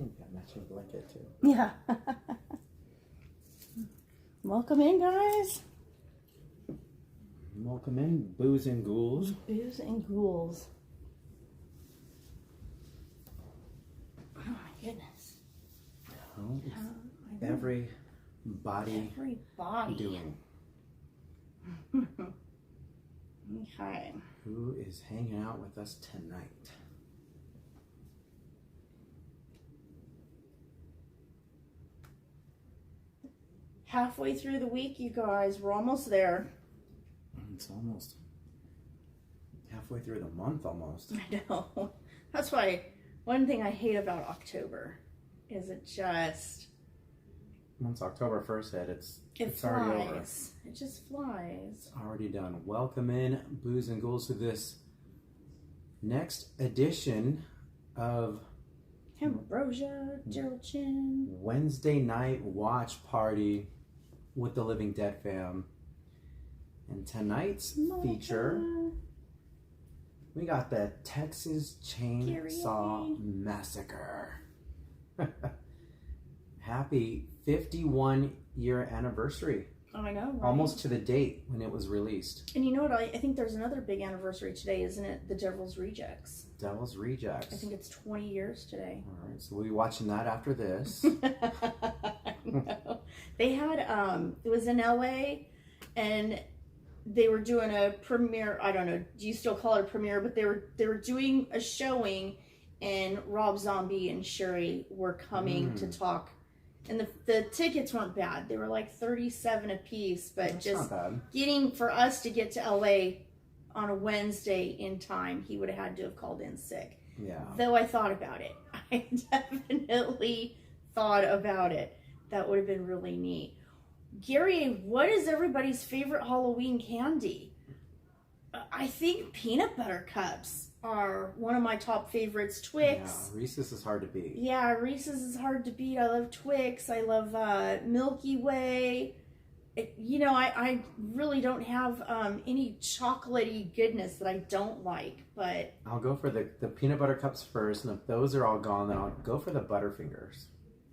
think that matching blanket too. Yeah. Welcome in, guys. Welcome in, booze and ghouls. Booze and ghouls. Oh my goodness. How is everybody doing? Okay. Who is hanging out with us tonight? Halfway through the week, you guys. We're almost there. It's almost halfway through the month almost. I know. That's why one thing I hate about October is it just... Once October 1st hit, it's flies. already over. It just flies. It's already done. Welcome in, Booze and Ghouls, to this next edition of Ambrosia, Gerald Chin. Wednesday night watch party with the Living Dead fam. And tonight's feature, we got the Texas Chainsaw Massacre. Happy 51-year anniversary. Oh, I know, right? Almost to the date when it was released. And you know what? I think there's another big anniversary today, isn't it? The Devil's Rejects. Devil's Rejects. I think it's 20 years today. All right, so we'll be watching that after this. No. They had, it was in LA, and they were doing a premiere. I don't know, do you still call it a premiere? But they were doing a showing, and Rob Zombie and Sherry were coming to talk. And the tickets weren't bad. They were like $37 a piece, but That's just not bad. getting for us to get to LA on a Wednesday in time, he would have had to have called in sick. Yeah. Though I thought about it. I definitely thought about it. That would have been really neat. Gary, what is everybody's favorite Halloween candy? I think peanut butter cups are one of my top favorites. Twix. Yeah, Reese's is hard to beat. Yeah, Reese's is hard to beat. I love Twix. I love Milky Way. I really don't have any chocolatey goodness that I don't like, but... I'll go for the peanut butter cups first, and if those are all gone, then I'll go for the Butterfingers.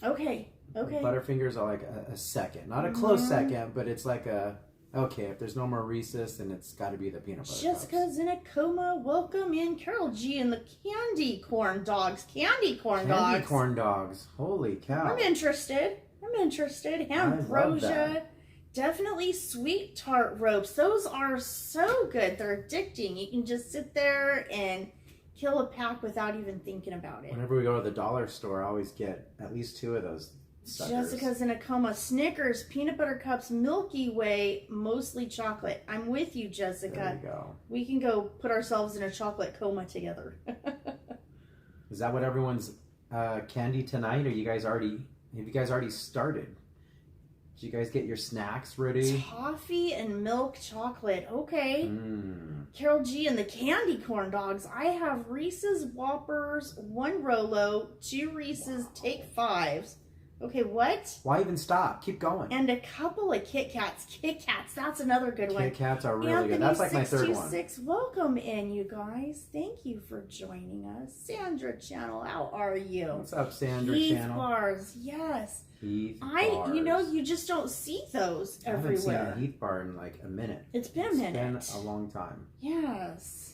Okay. Butterfingers are like a second. Not a close second, but it's like a... Okay, if there's no more Reese's, then it's got to be the peanut butter Jessica's in a coma. Welcome in Carol G and the candy corn dogs. Candy corn dogs. Holy cow. I'm interested. Ambrosia. Definitely sweet tart ropes. Those are so good. They're addicting. You can just sit there and kill a pack without even thinking about it. Whenever we go to the dollar store, I always get at least 2 of those suckers. Jessica's in a coma. Snickers, peanut butter cups, Milky Way, mostly chocolate. I'm with you, Jessica. There you go. We can go put ourselves in a chocolate coma together. Is that what everyone's candy tonight? Have you guys already started? Did you guys get your snacks ready? Toffee and milk chocolate. Okay. Carol G and the candy corn dogs. I have Reese's Whoppers, 1 Rolo, 2 Reese's Take 5s. Okay, what? Why even stop? Keep going. And a couple of Kit Kats. Kit Kats, that's another good one. Kit Kats are really good. That's like my third one. 626, welcome in, you guys. Thank you for joining us. Sandra Channel, how are you? What's up, Sandra Heath Channel? Bars, yes. Heath bars. You just don't see those everywhere. I haven't seen a Heath bar in like a minute. It's been a minute. It's been a long time. Yes.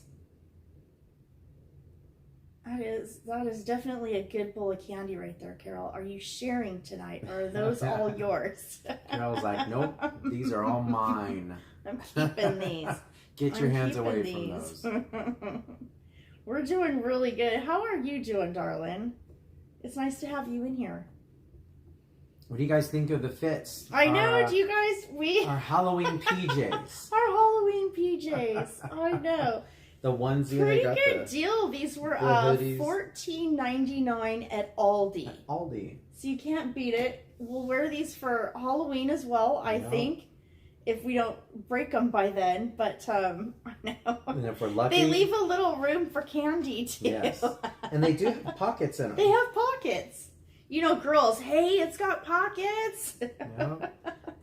That is definitely a good bowl of candy right there, Carol. Are you sharing tonight, or are those all yours? Carol's like, nope, these are all mine. I'm keeping these. Get your hands away from those. We're doing really good. How are you doing, darling? It's nice to have you in here. What do you guys think of the fits? I know, do you guys? Our Halloween PJs. Our Halloween PJs. I know. The onesie. Pretty good deal. These were $14.99 at Aldi. So you can't beat it. We'll wear these for Halloween as well, I think. If we don't break them by then. But, I know. And if we're lucky. They leave a little room for candy, too. Yes. And they do have pockets in them. They have pockets. You know, girls, hey, it's got pockets. Yep.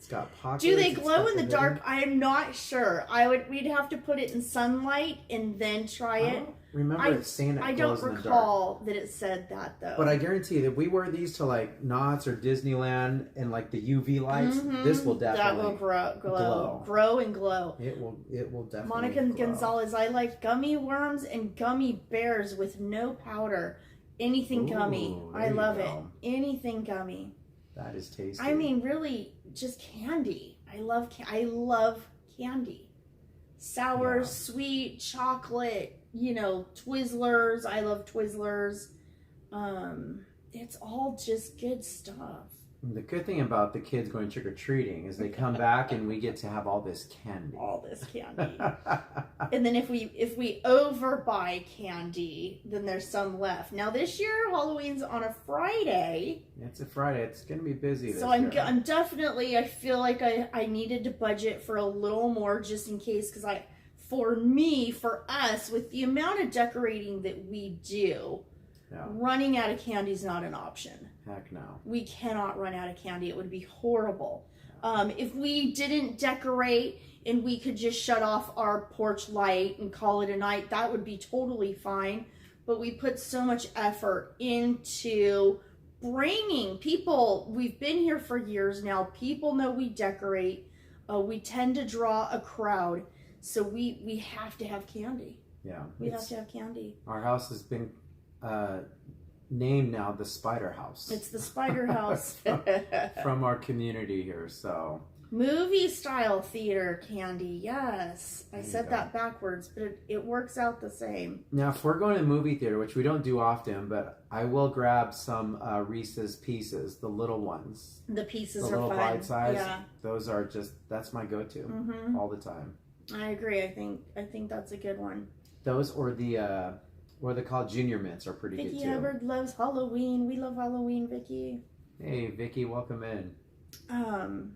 It's got pockets. Do they it's glow got in the dark? I am not sure. We'd have to put it in sunlight and then try it. Remember it's saying it I glows don't in the dark. recall that it said that though. But I guarantee you, if we wear these to like Knott's or Disneyland and like the UV lights, this will definitely that will grow and glow. It will definitely. Monica Gonzalez, I like gummy worms and gummy bears with no powder. Anything gummy, I love it. Anything gummy. That is tasty. I mean, really, just candy. I love candy. Sour, sweet, chocolate. Twizzlers. I love Twizzlers. It's all just good stuff. The good thing about the kids going trick-or-treating is they come back and we get to have all this candy. And then if we overbuy candy, then there's some left. Now this year, Halloween's on a Friday. It's a Friday. It's going to be busy this year. So I'm definitely, I feel like I needed to budget for a little more just in case, because for us, with the amount of decorating that we do, running out of candy is not an option. Heck no. We cannot run out of candy. It would be horrible. If we didn't decorate and we could just shut off our porch light and call it a night, that would be totally fine. But we put so much effort into bringing people. We've been here for years now. People know we decorate. We tend to draw a crowd. So we have to have candy. Yeah. We have to have candy. Our house has been named now the Spider House. It's the Spider House. from our community here, so. Movie style theater candy, yes. I said that backwards, but it works out the same. Now, if we're going to the movie theater, which we don't do often, but I will grab some Reese's Pieces, the little ones. The pieces are fun. The little bite size. Yeah. Those are that's my go-to all the time. I agree. I think that's a good one. Those or the what are they called? Junior Mints are pretty good too. Vicky Hubbard loves Halloween. We love Halloween, Vicky. Hey, Vicky, welcome in. On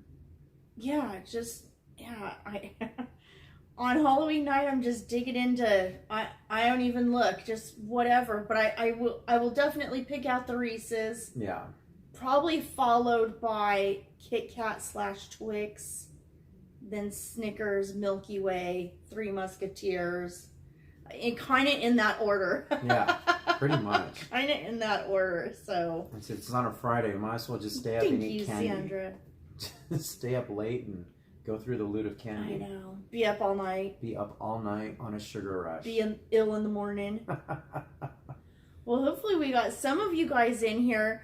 Halloween night, I'm just digging into. I don't even look, just whatever. But I will definitely pick out the Reese's. Yeah. Probably followed by Kit Kat / Twix. Then Snickers, Milky Way, Three Musketeers, and kind of in that order. Yeah, pretty much. Kind of in that order. So since it's on a Friday, might as well just stay up and eat candy. Sandra. Stay up late and go through the loot of candy. I know. Be up all night. Be up all night on a sugar rush. Be ill in the morning. Well, hopefully we got some of you guys in here.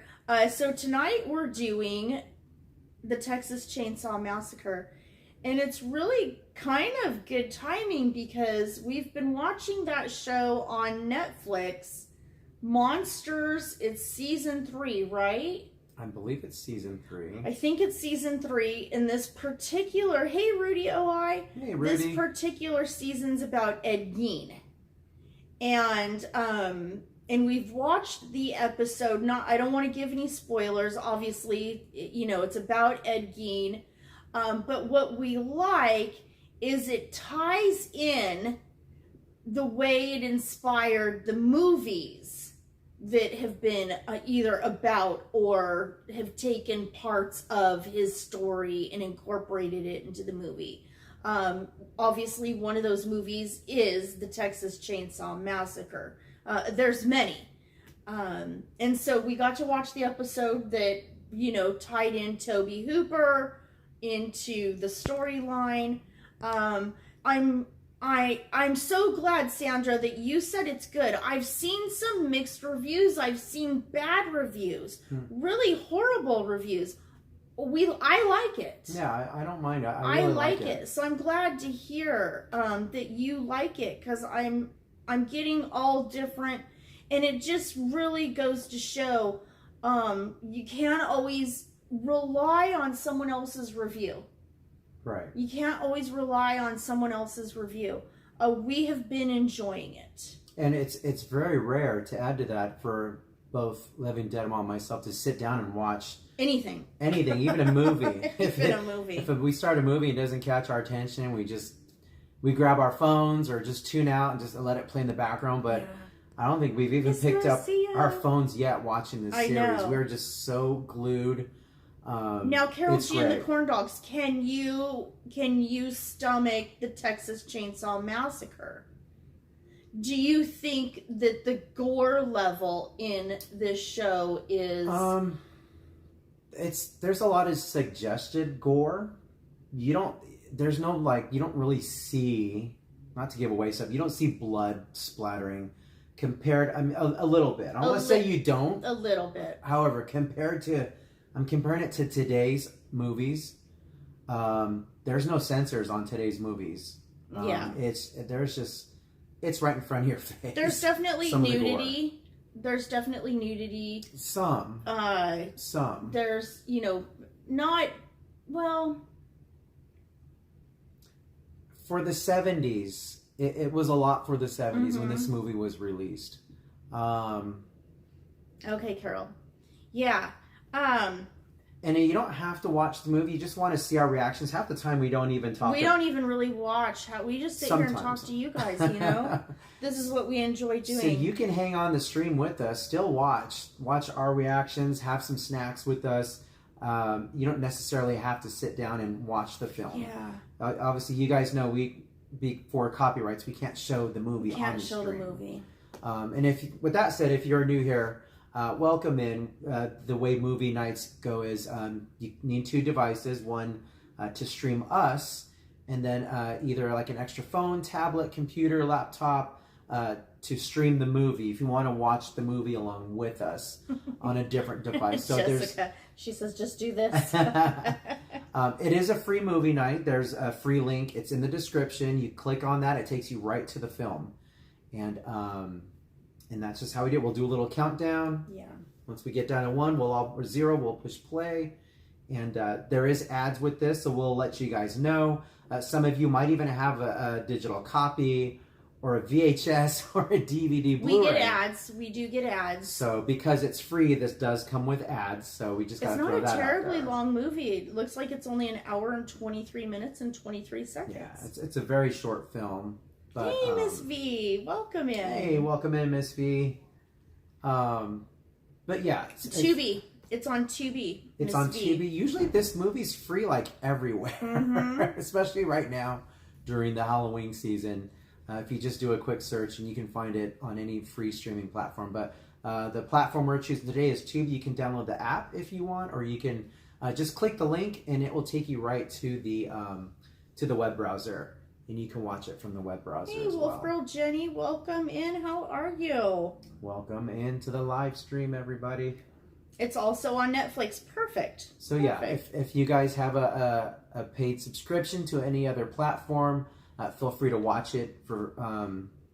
So tonight we're doing the Texas Chainsaw Massacre. And it's really kind of good timing because we've been watching that show on Netflix, Monsters. It's season 3, right? I believe it's season 3. I think it's season 3. In this particular, hey Rudy OI. Hey Rudy. This particular season's about Ed Gein. And we've watched the episode. I don't want to give any spoilers. Obviously, it's about Ed Gein. But what we like is it ties in the way it inspired the movies that have been either about or have taken parts of his story and incorporated it into the movie. Obviously, one of those movies is the Texas Chainsaw Massacre. There's many. And so we got to watch the episode that, tied in Tobe Hooper into the storyline. I'm so glad, Sandra, that you said it's good. I've seen some mixed reviews. I've seen bad reviews, really horrible reviews. I like it. Yeah, I don't mind. I really like it. So I'm glad to hear that you like it, because I'm getting all different, and it just really goes to show you can't always rely on someone else's review. Right. You can't always rely on someone else's review. We have been enjoying it. And it's very rare, to add to that, for both Living Dead and myself to sit down and watch anything, even a movie. If we start a movie and it doesn't catch our attention, we grab our phones or just tune out and just let it play in the background. But yeah. I don't think we've even picked up our phones yet watching this series. We're just so glued. Now, Carol it's G and the great. Corn Dogs, can you stomach the Texas Chainsaw Massacre? Do you think that the gore level in this show is... There's a lot of suggested gore. You don't really see, not to give away stuff, you don't see blood splattering compared, I mean, a little bit. I want to say you don't. A little bit. However, I'm comparing it to today's movies. There's no censors on today's movies. Yeah. It's right in front of your face. There's definitely nudity. There's definitely nudity. Some. There's, not, well... For the 70s, it was a lot for the 70s when this movie was released. Okay, Carol. Yeah. And you don't have to watch the movie. You just want to see our reactions. Half the time we don't even talk. We don't even really watch. We just sit here and talk to you guys, This is what we enjoy doing. So you can hang on the stream with us. Still watch our reactions. Have some snacks with us. You don't necessarily have to sit down and watch the film. Yeah. Obviously, you guys know for copyrights, we can't show the movie on the stream. Can't show the movie. And with that said, if you're new here, welcome in. The way movie nights go is you need 2 devices, one to stream us, and then either like an extra phone, tablet, computer, laptop to stream the movie if you want to watch the movie along with us on a different device. So Jessica, she says, just do this. It is a free movie night. There's a free link. It's in the description. You click on that. It takes you right to the film. And that's just how we do it. We'll do a little countdown. Yeah. Once we get down to 1, or 0, we'll push play. And there is ads with this, so we'll let you guys know. Some of you might even have a digital copy or a VHS or a DVD Blu-ray. We get ads. We do get ads. So because it's free, this does come with ads. So we just got to throw that out there. It's not a terribly long movie. It looks like it's only 1 hour and 23 minutes and 23 seconds. Yeah, it's a very short film. But, hey, Miss V, welcome in. Hey, welcome in, Miss V. But yeah, Tubi. It's on Tubi. It's on Tubi. Usually, this movie's free like everywhere, especially right now during the Halloween season. If you just do a quick search, and you can find it on any free streaming platform. But the platform we're choosing today is Tubi. You can download the app if you want, or you can just click the link, and it will take you right to the web browser, and you can watch it from the web browser as well. Wolf Girl Jenny, welcome in. How are you? Welcome into the live stream, everybody. It's also on Netflix. Perfect. So yeah, if you guys have a paid subscription to any other platform, feel free to watch it for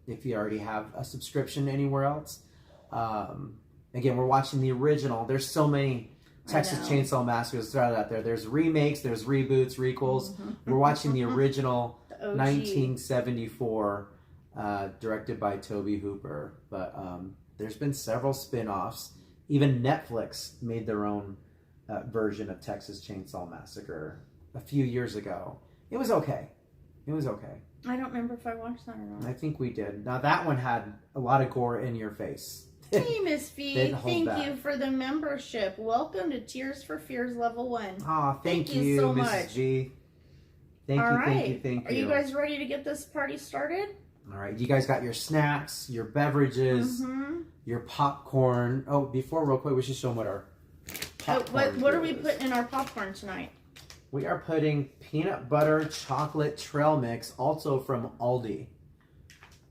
if you already have a subscription anywhere else. Again, we're watching the original. There's so many Texas Chainsaw Massacres throughout out there. There's remakes, there's reboots, requels. We're watching the original 1974, directed by Tobe Hooper. But there's been several spin-offs. Even Netflix made their own version of Texas Chainsaw Massacre a few years ago. It was okay. I don't remember if I watched that or not. I think we did. Now that one had a lot of gore in your face. Hey, Miss V, thank you for the membership. Welcome to Tears for Fears Level 1. Aw, thank you so much, Mrs. G. Thank you. Are you guys ready to get this party started? All right, you guys got your snacks, your beverages, your popcorn. Oh, real quick, we should show them what our popcorn what are we putting in our popcorn tonight? We are putting peanut butter chocolate trail mix, also from Aldi.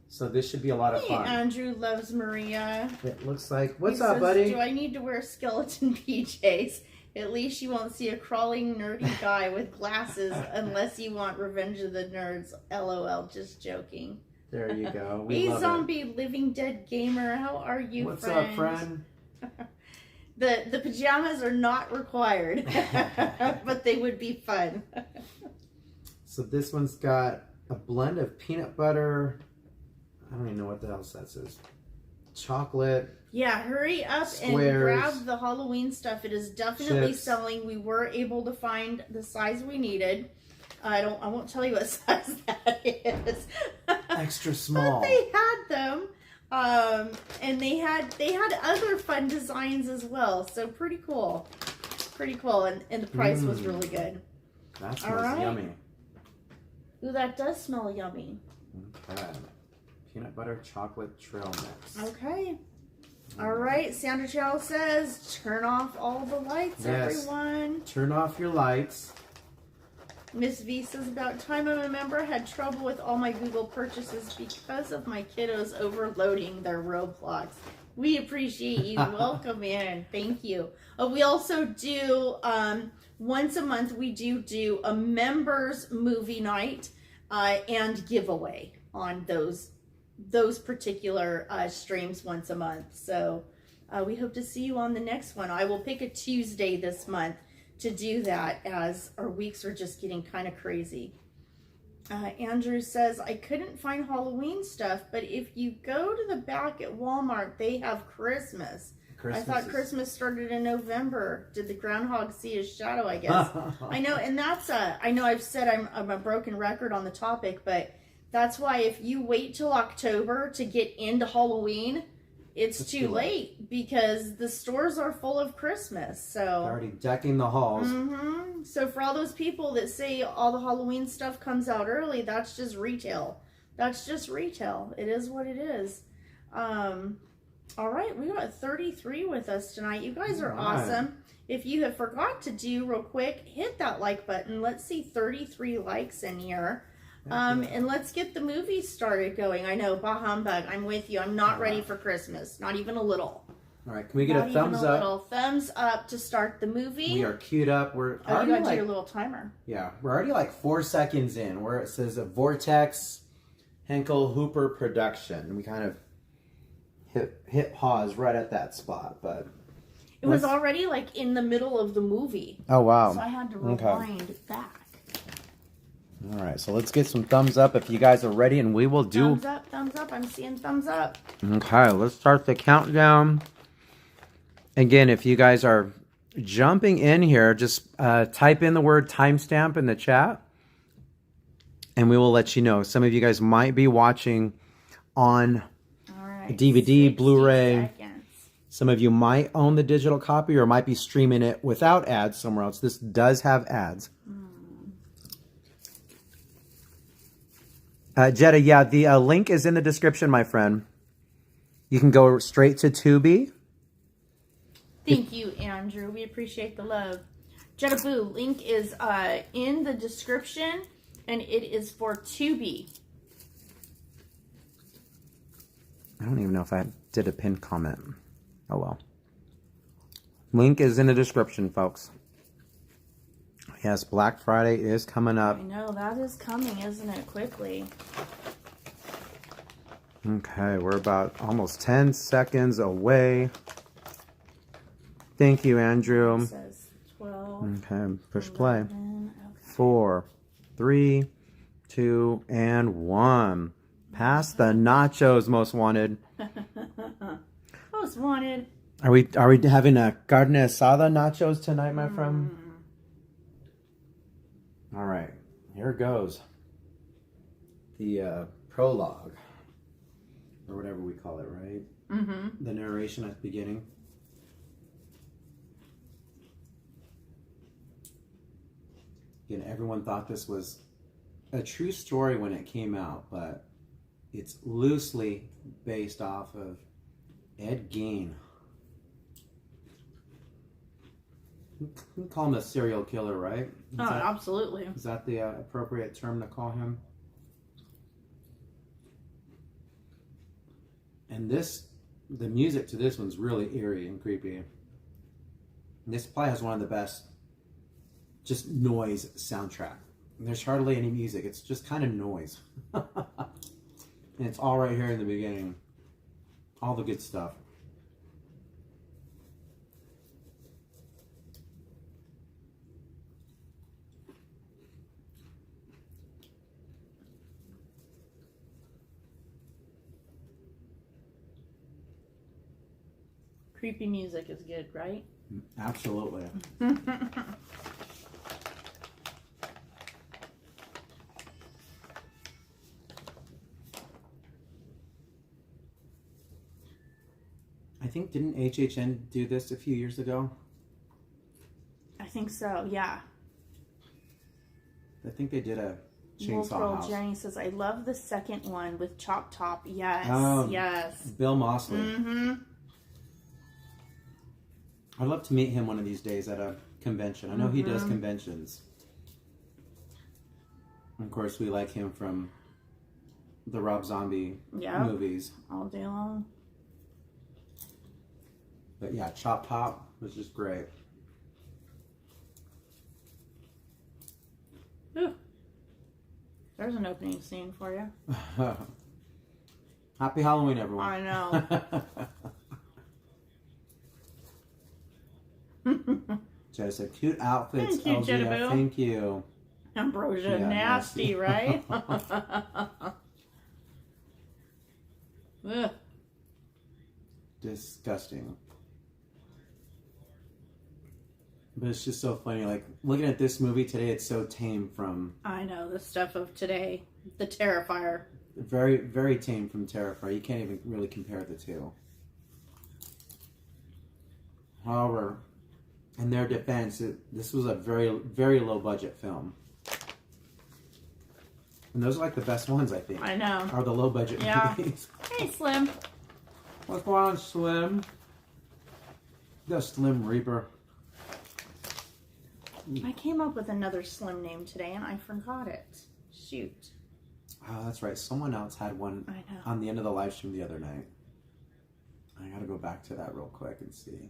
So this should be a lot of fun. Andrew loves Maria. It looks like, what's up, buddy? Do I need to wear skeleton PJs? At least you won't see a crawling nerdy guy with glasses unless you want Revenge of the Nerds. LOL, just joking. There you go. Hey, zombie living dead gamer, how are you, What's up, friend? The pajamas are not required, but they would be fun. So this one's got a blend of peanut butter. I don't even know what the hell that says. Chocolate. Yeah, hurry up and grab the Halloween stuff. It is definitely selling. We were able to find the size we needed. I won't tell you what size that is. Extra small. But they had them. And they had other fun designs as well. So pretty cool. pretty cool, and the price was really good. That smells yummy. Ooh, that does smell yummy. Okay. Peanut butter chocolate trail mix. Okay. All right. Sandra Chow says, turn off all the lights, everyone. Turn off your lights. Miss V says, about time I'm a member, had trouble with all my Google purchases because of my kiddos overloading their Roblox. We appreciate you. Welcome in. Thank you. We also do, once a month, we do a members movie night and giveaway on those particular streams once a month. So we hope to see you on the next one. I will pick a Tuesday this month to do that, as our weeks are just getting kind of crazy. Andrew says, I couldn't find Halloween stuff, but if you go to the back at Walmart, they have Christmas. I thought Christmas started in November. Did the groundhog see his shadow, I guess? I know, and that's I know I've said I'm a broken record on the topic, but that's why if you wait till October to get into Halloween, it's too late, because the stores are full of Christmas. So already decking the halls. So for all those people that say all the Halloween stuff comes out early, that's just retail. That's just retail. It is what it is. All right, we got 33 with us tonight. You guys are awesome. If you have forgot to do real quick, hit that like button. Let's see 33 likes in here. And let's get the movie started going. I know, bah humbug. I'm with you. I'm not ready for Christmas. Not even a little. All right, can we get a thumbs up? Little thumbs up to start the movie. We are queued up. We're you gotta do your little timer. Yeah, we're already like 4 seconds in, where it says a Vortex Henkel Hooper production. We kind of hit pause right at that spot, but it was already like in the middle of the movie. Oh wow! So I had to rewind back. All right, so let's get some thumbs up if you guys are ready, and we will do... Thumbs up, thumbs up. I'm seeing thumbs up. Okay, let's start the countdown. Again, if you guys are jumping in here, just type in the word timestamp in the chat, and we will let you know. Some of you guys might be watching on DVD, Blu-ray. Some of you might own the digital copy or might be streaming it without ads somewhere else. This does have ads. Jetta, yeah, the link is in the description, my friend. You can go straight to Tubi. Thank you, Andrew. We appreciate the love. Jetta Boo, link is in the description, and it is for Tubi. I don't even know if I did a pinned comment. Oh, well. Link is in the description, folks. Yes, Black Friday is coming up. I know, that is coming, isn't it? Quickly. Okay, we're about almost 10 seconds away. Thank you, Andrew. It says 12. Okay, push 11, play. okay. 4, 3, 2, and 1. Pass the nachos, most wanted. Most wanted. Are we having a carne asada nachos tonight, my friend? All right, here goes. The prologue, or whatever we call it, right? The narration at the beginning. Again, everyone thought this was a true story when it came out, but it's loosely based off of Ed Gein. You can call him a serial killer, right? Absolutely. Is that the appropriate term to call him? And the music to this one's really eerie and creepy. And this probably has one of the best just noise soundtrack. And there's hardly any music. It's just kind of noise. And it's all right here in the beginning. All the good stuff. Creepy music is good, right? Absolutely. I think, didn't HHN do this a few years ago? think so. Yeah. I think they did a Wolf Chainsaw Girl House. Jenny says, I love the second one with Chop Top. Yes. Yes. Bill Mosley. Mm-hmm. I'd love to meet him one of these days at a convention. I know he does conventions. Of course, we like him from the Rob Zombie movies. All day long. But yeah, Chop Top was just great. Ooh. There's an opening scene for you. Happy Halloween, everyone. I know. Jedi said, cute outfits. Thank you, LGF. Jedaboo. Thank you. Ambrosia, Yeah, nasty, right? Ugh. Disgusting. But it's just so funny. Like, looking at this movie today, it's so tame from... I know, the stuff of today. The Terrifier. Very, very tame from Terrifier. You can't even really compare the two. However, in their defense, this was a very, very low-budget film. And those are like the best ones, I think. I know. Are the low-budget movies. Hey, Slim. What's going on, Slim? The Slim Reaper. I came up with another Slim name today, and I forgot it. Shoot. Oh, that's right. Someone else had one I know. on the end of the live stream the other night. I gotta go back to that real quick and see.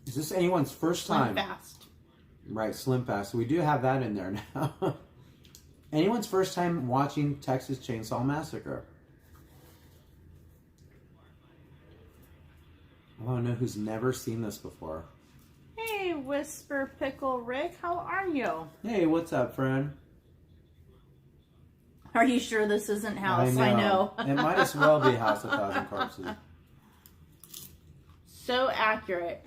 Is this anyone's first time? Slim Fast. Right, Slim Fast. So we do have that in there now. Anyone's first time watching Texas Chainsaw Massacre? I want to know who's never seen this before. Hey, Whisper Pickle Rick, how are you? Hey, what's up, friend? Are you sure this isn't House? I know. It might as well be House of Thousand Corpses. So accurate.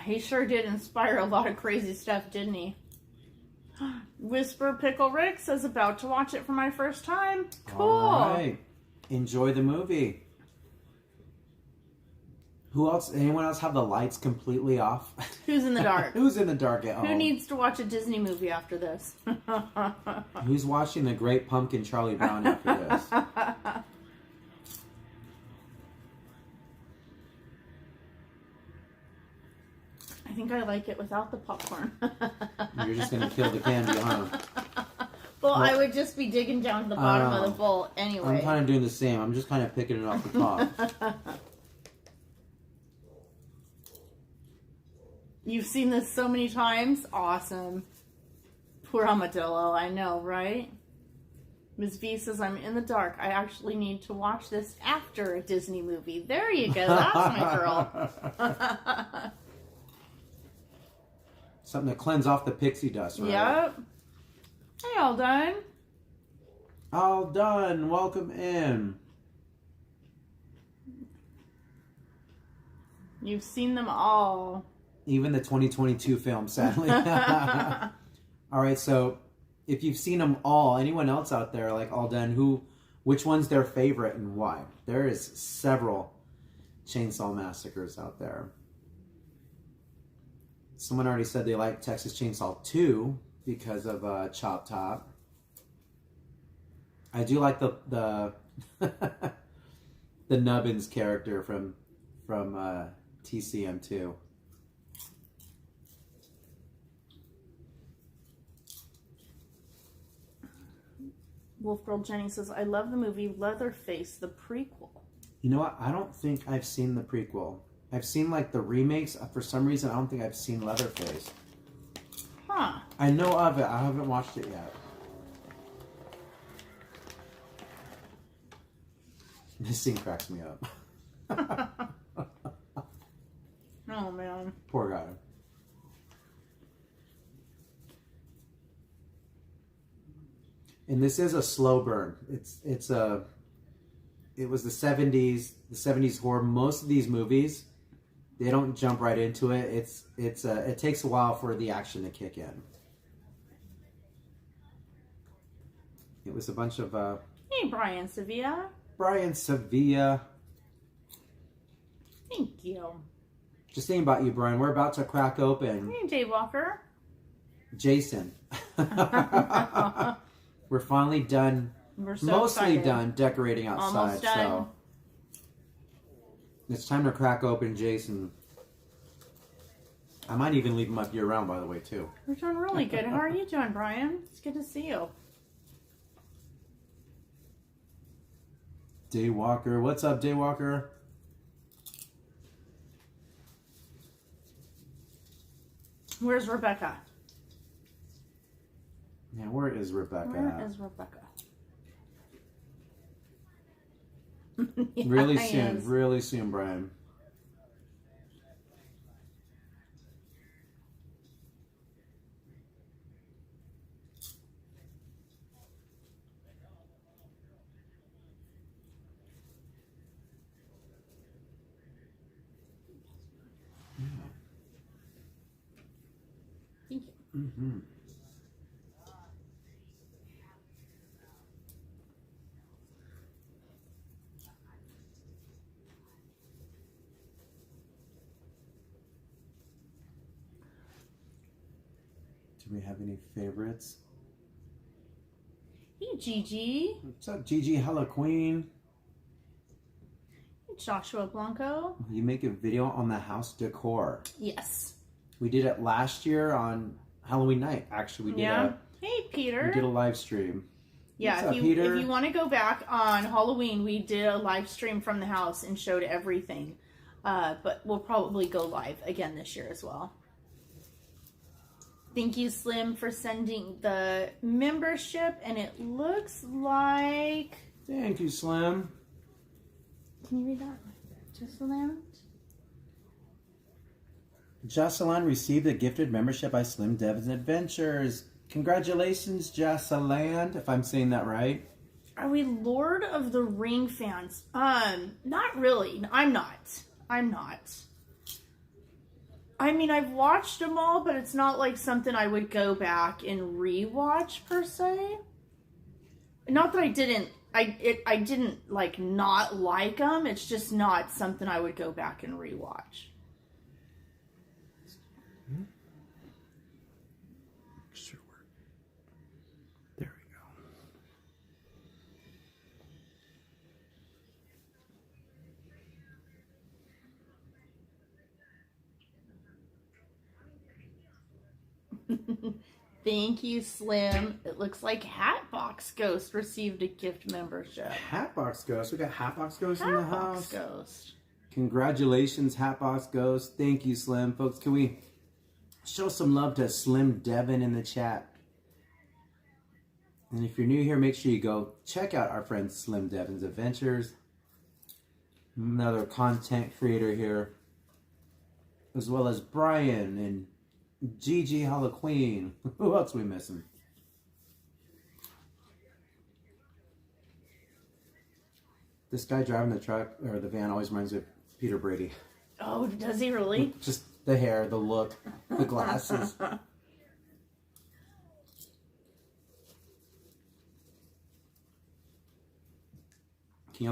He sure did inspire a lot of crazy stuff, didn't he? Whisper Pickle Rick says, about to watch it for my first time. Cool. All right. Enjoy the movie. Who else? Anyone else have the lights completely off? Who's in the dark? Who's in the dark at home? Who needs to watch a Disney movie after this? Who's watching The Great Pumpkin Charlie Brown after this? I think I like it without the popcorn. You're just going to kill the candy, huh? Well, I would just be digging down to the bottom of the bowl anyway. I'm kind of doing the same. I'm just kind of picking it off the top. You've seen this so many times? Awesome. Poor Armadillo, I know, right? Ms. V says, I'm in the dark. I actually need to watch this after a Disney movie. There you go. That's my girl. Something to cleanse off the pixie dust, right? Yep. Hey, all done. All done. Welcome in. You've seen them all. Even the 2022 film, sadly. All right, so if you've seen them all, anyone else out there, like all done, which one's their favorite and why? There is several Chainsaw Massacres out there. Someone already said they like Texas Chainsaw 2 because of Chop Top. I do like the the Nubbins character from TCM 2. Wolf Girl Jenny says, I love the movie Leatherface, the prequel. You know what? I don't think I've seen the prequel. I've seen like the remakes. For some reason, I don't think I've seen Leatherface. Huh. I know of it. I haven't watched it yet. This scene cracks me up. Oh, man. Poor guy. And this is a slow burn. It was the 70s horror. Most of these movies, they don't jump right into it. It takes a while for the action to kick in. It was a bunch of Hey, Brian Sevilla. Brian Sevilla. Thank you. Just thinking about you, Brian. We're about to crack open Hey, Dave Walker. Jason. We're finally done. We're so Mostly excited. done decorating outside. Almost done. So it's time to crack open Jason. I might even leave him up year round, by the way, too. We're doing really good. How are you doing, Brian? It's good to see you. Daywalker. What's up, Daywalker? Where's Rebecca? Yeah, where is Rebecca? Where is Rebecca? Yeah, Really I soon. is. Really soon, Brian. Thank you. Mm-hmm. Do we have any favorites? Hey, Gigi. What's up, Gigi? Hello, Queen. Hey, Joshua Blanco. You make a video on the house decor. Yes. We did it last year on Halloween night. Actually, we did Hey, Peter. we did a live stream. Yeah, What's if up, you Peter? if you want to go back on Halloween, we did a live stream from the house and showed everything. But we'll probably go live again this year as well. Thank you, Slim, for sending the membership, and it looks like. Thank you, Slim. Can you read that? Just a moment. Jocelyn received a gifted membership by Slim Devon's Adventures. Congratulations, Jocelyn, if I'm saying that right. Are we Lord of the Ring fans? Not really. I'm not. I mean, I've watched them all, but it's not like something I would go back and rewatch per se. Not that I didn't. I didn't like not like them. It's just not something I would go back and rewatch. Sure. There we go. Thank you, Slim. It looks like Hatbox Ghost received a gift membership. Hatbox Ghost. We got Hatbox Ghost in the house. Hatbox Ghost. Congratulations, Hatbox Ghost. Thank you, Slim. Folks, can we show some love to Slim Devon in the chat? And if you're new here, make sure you go check out our friend Slim Devon's Adventures. Another content creator here. As well as Brian and Gigi Queen. Who else are we missing? This guy driving the truck or the van always reminds me of Peter Brady. Oh, does he really? Just the hair, the look, the glasses. Can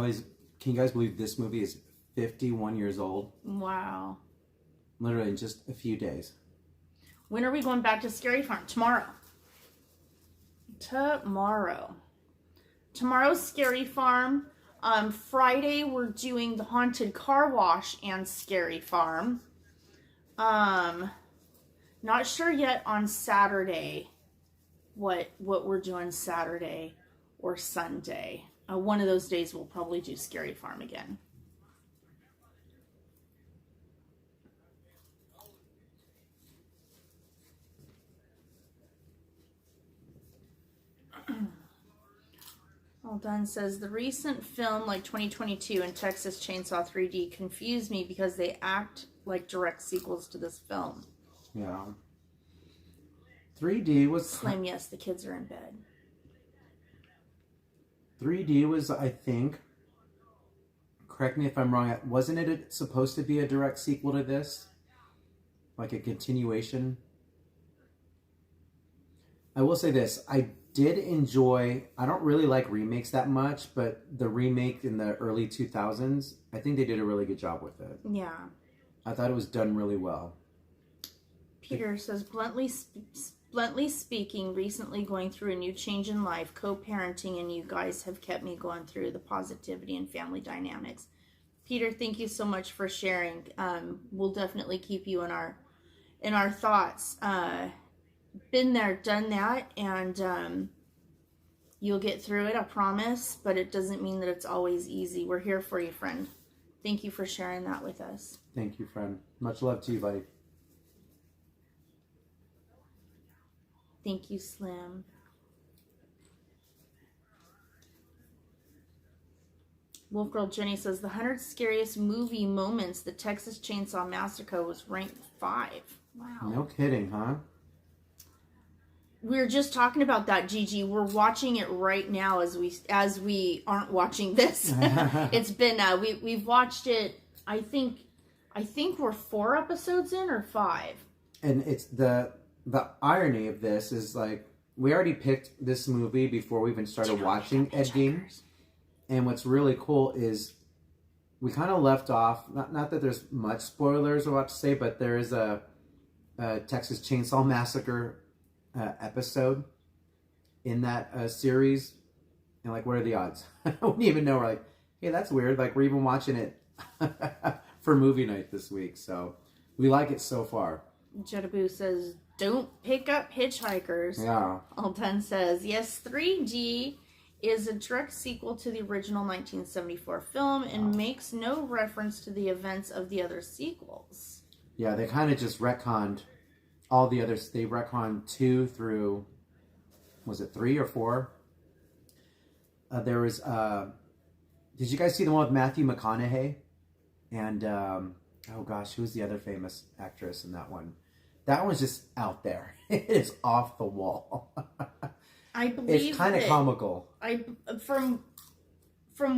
you guys believe this movie is 51 years old? Wow. Literally in just a few days. When are we going back to Scary Farm? Tomorrow. Tomorrow's Scary Farm. Friday we're doing the Haunted Car Wash and Scary Farm. Not sure yet on Saturday what we're doing Saturday or Sunday. One of those days we'll probably do Scary Farm again. All done says the recent film like 2022 and Texas Chainsaw 3D confused me because they act like direct sequels to this film. Yeah. 3D was... Slim, yes, the kids are in bed. 3D was, I think, correct me if I'm wrong, wasn't it supposed to be a direct sequel to this? Like a continuation? I will say this, I did enjoy, I don't really like remakes that much, but the remake in the early 2000s, I think they did a really good job with it. Yeah. I thought it was done really well. Peter says, bluntly speaking, recently going through a new change in life, co-parenting, and you guys have kept me going through the positivity and family dynamics. Peter, thank you so much for sharing. We'll definitely keep you in our thoughts. Been there, done that, and you'll get through it, I promise, but it doesn't mean that it's always easy. We're here for you, friend. Thank you for sharing that with us. Thank you, friend. Much love to you, buddy. Thank you, Slim. Wolf Girl Jenny says, the 100 scariest movie moments, the Texas Chainsaw Massacre was ranked 5. Wow. No kidding, huh? We were just talking about that, Gigi. We're watching it right now as we aren't watching this. It's been we've watched it. I think we're 4 episodes in or 5. And it's the irony of this is like we already picked this movie before we even started watching Ed Gein. And what's really cool is we kind of left off. Not that there's much spoilers about to say, but there is a Texas Chainsaw Massacre episode in that series, and like, what are the odds? I don't even know. We're like, hey, that's weird. Like, we're even watching it for movie night this week, so we like it so far. Jedaboo says, don't pick up Hitchhikers. Yeah. Alton says, yes, 3D is a direct sequel to the original 1974 film and makes no reference to the events of the other sequels. Yeah, they kind of just retconned all the others. They retconned 2 through, was it 3 or 4? There was, did you guys see the one with Matthew McConaughey? And, oh gosh, who's the other famous actress in that one? That one's just out there. It is off the wall. I believe it's kind of comical. From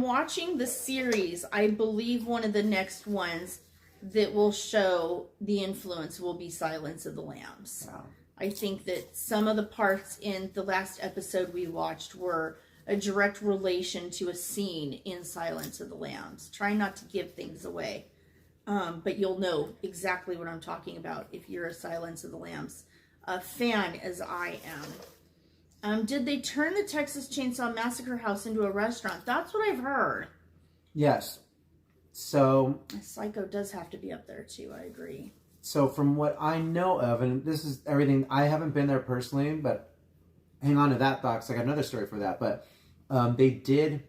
watching the series, I believe one of the next ones that will show the influence will be Silence of the Lambs. Wow. I think that some of the parts in the last episode we watched were a direct relation to a scene in Silence of the Lambs. Try not to give things away, but you'll know exactly what I'm talking about if you're a Silence of the Lambs fan, as I am. Did they turn the Texas Chainsaw Massacre house into a restaurant? That's what I've heard. Yes. So Psycho does have to be up there too, I agree. So from what I know of, and this is everything, I haven't been there personally, but hang on to that thought, because I got another story for that. But they did,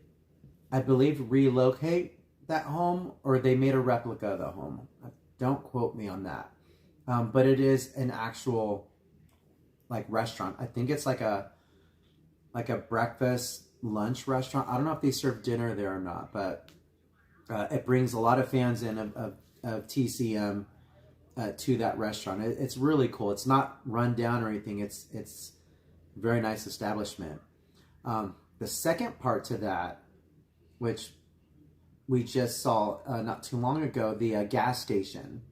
I believe, relocate that home, or they made a replica of the home. Don't quote me on that. But it is an actual, like, restaurant. I think it's like a breakfast, lunch restaurant. I don't know if they serve dinner there or not, but it brings a lot of fans in of TCM to that restaurant. It's really cool. It's not run down or anything. It's a very nice establishment. The second part to that, which we just saw not too long ago, the gas station.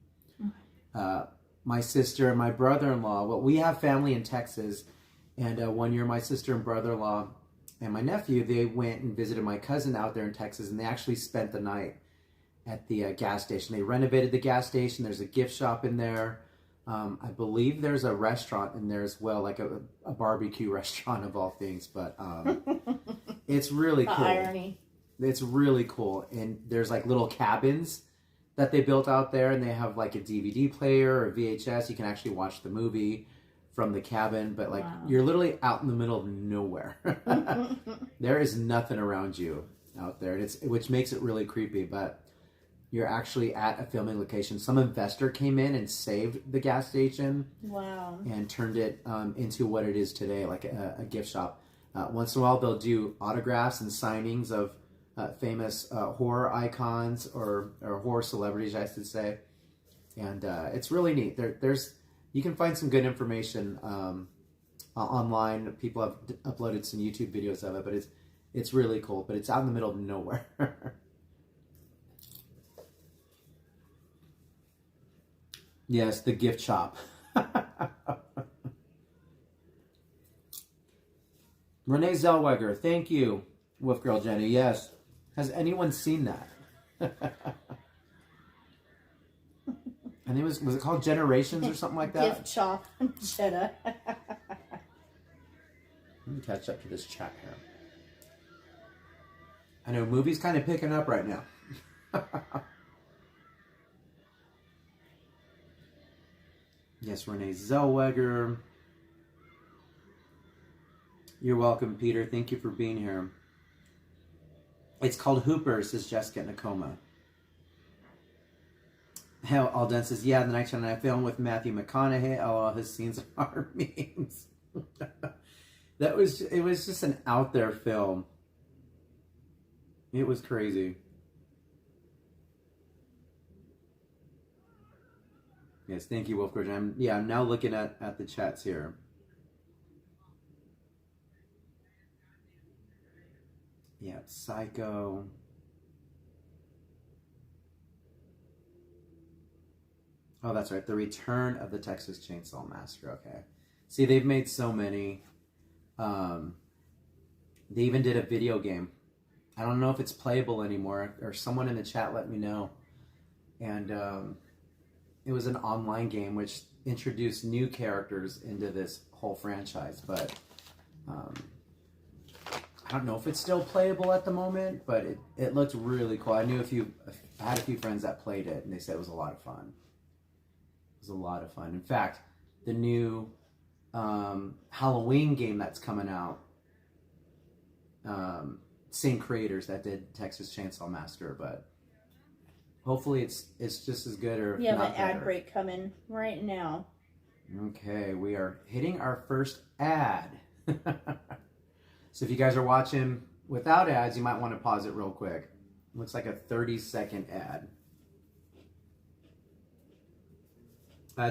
My sister and my brother-in-law, well, we have family in Texas, and one year my sister and brother-in-law and my nephew, they went and visited my cousin out there in Texas, and they actually spent the night at the gas station. They renovated the gas station. There's a gift shop in there. I believe there's a restaurant in there as well, like a barbecue restaurant of all things. But it's really cool. Irony. It's really cool. And there's like little cabins that they built out there, and they have like a DVD player or VHS. You can actually watch the movie from the cabin, but like you're literally out in the middle of nowhere. There is nothing around you out there, which makes it really creepy. But you're actually at a filming location. Some investor came in and saved the gas station. Wow. And turned it into what it is today, like a gift shop. Once in a while, they'll do autographs and signings of famous horror icons or horror celebrities, I should say. And it's really neat. You can find some good information online. People have uploaded some YouTube videos of it, but it's really cool. But it's out in the middle of nowhere. Yes, the gift shop. Renee Zellweger, thank you, Wolf Girl Jenny. Yes. Has anyone seen that? I think was it called Generations or something like that? Gift shop, Jetta. Let me catch up to this chat here. I know movies kind of picking up right now. Yes, Renee Zellweger. You're welcome, Peter. Thank you for being here. It's called Hooper, says Jessica Nakoma. Hell, Alden says, yeah, the 1999 film with Matthew McConaughey. Oh, his scenes are memes. It was just an out there film. It was crazy. Yes, thank you, Wolfgard. I'm now looking at the chats here. Yeah, Psycho. Oh, that's right. The Return of the Texas Chainsaw Massacre. Okay. See, they've made so many. They even did a video game. I don't know if it's playable anymore, or someone in the chat let me know. And it was an online game which introduced new characters into this whole franchise. But I don't know if it's still playable at the moment, but it looked really cool. I had a few friends that played it, and they said it was a lot of fun. It was a lot of fun. In fact, the new Halloween game that's coming out, same creators that did Texas Chainsaw Massacre, but hopefully it's just as good or We have not an ad better. break coming right now. Okay, we are hitting our first ad. So if you guys are watching without ads, you might want to pause it real quick. Looks like a 30-second ad.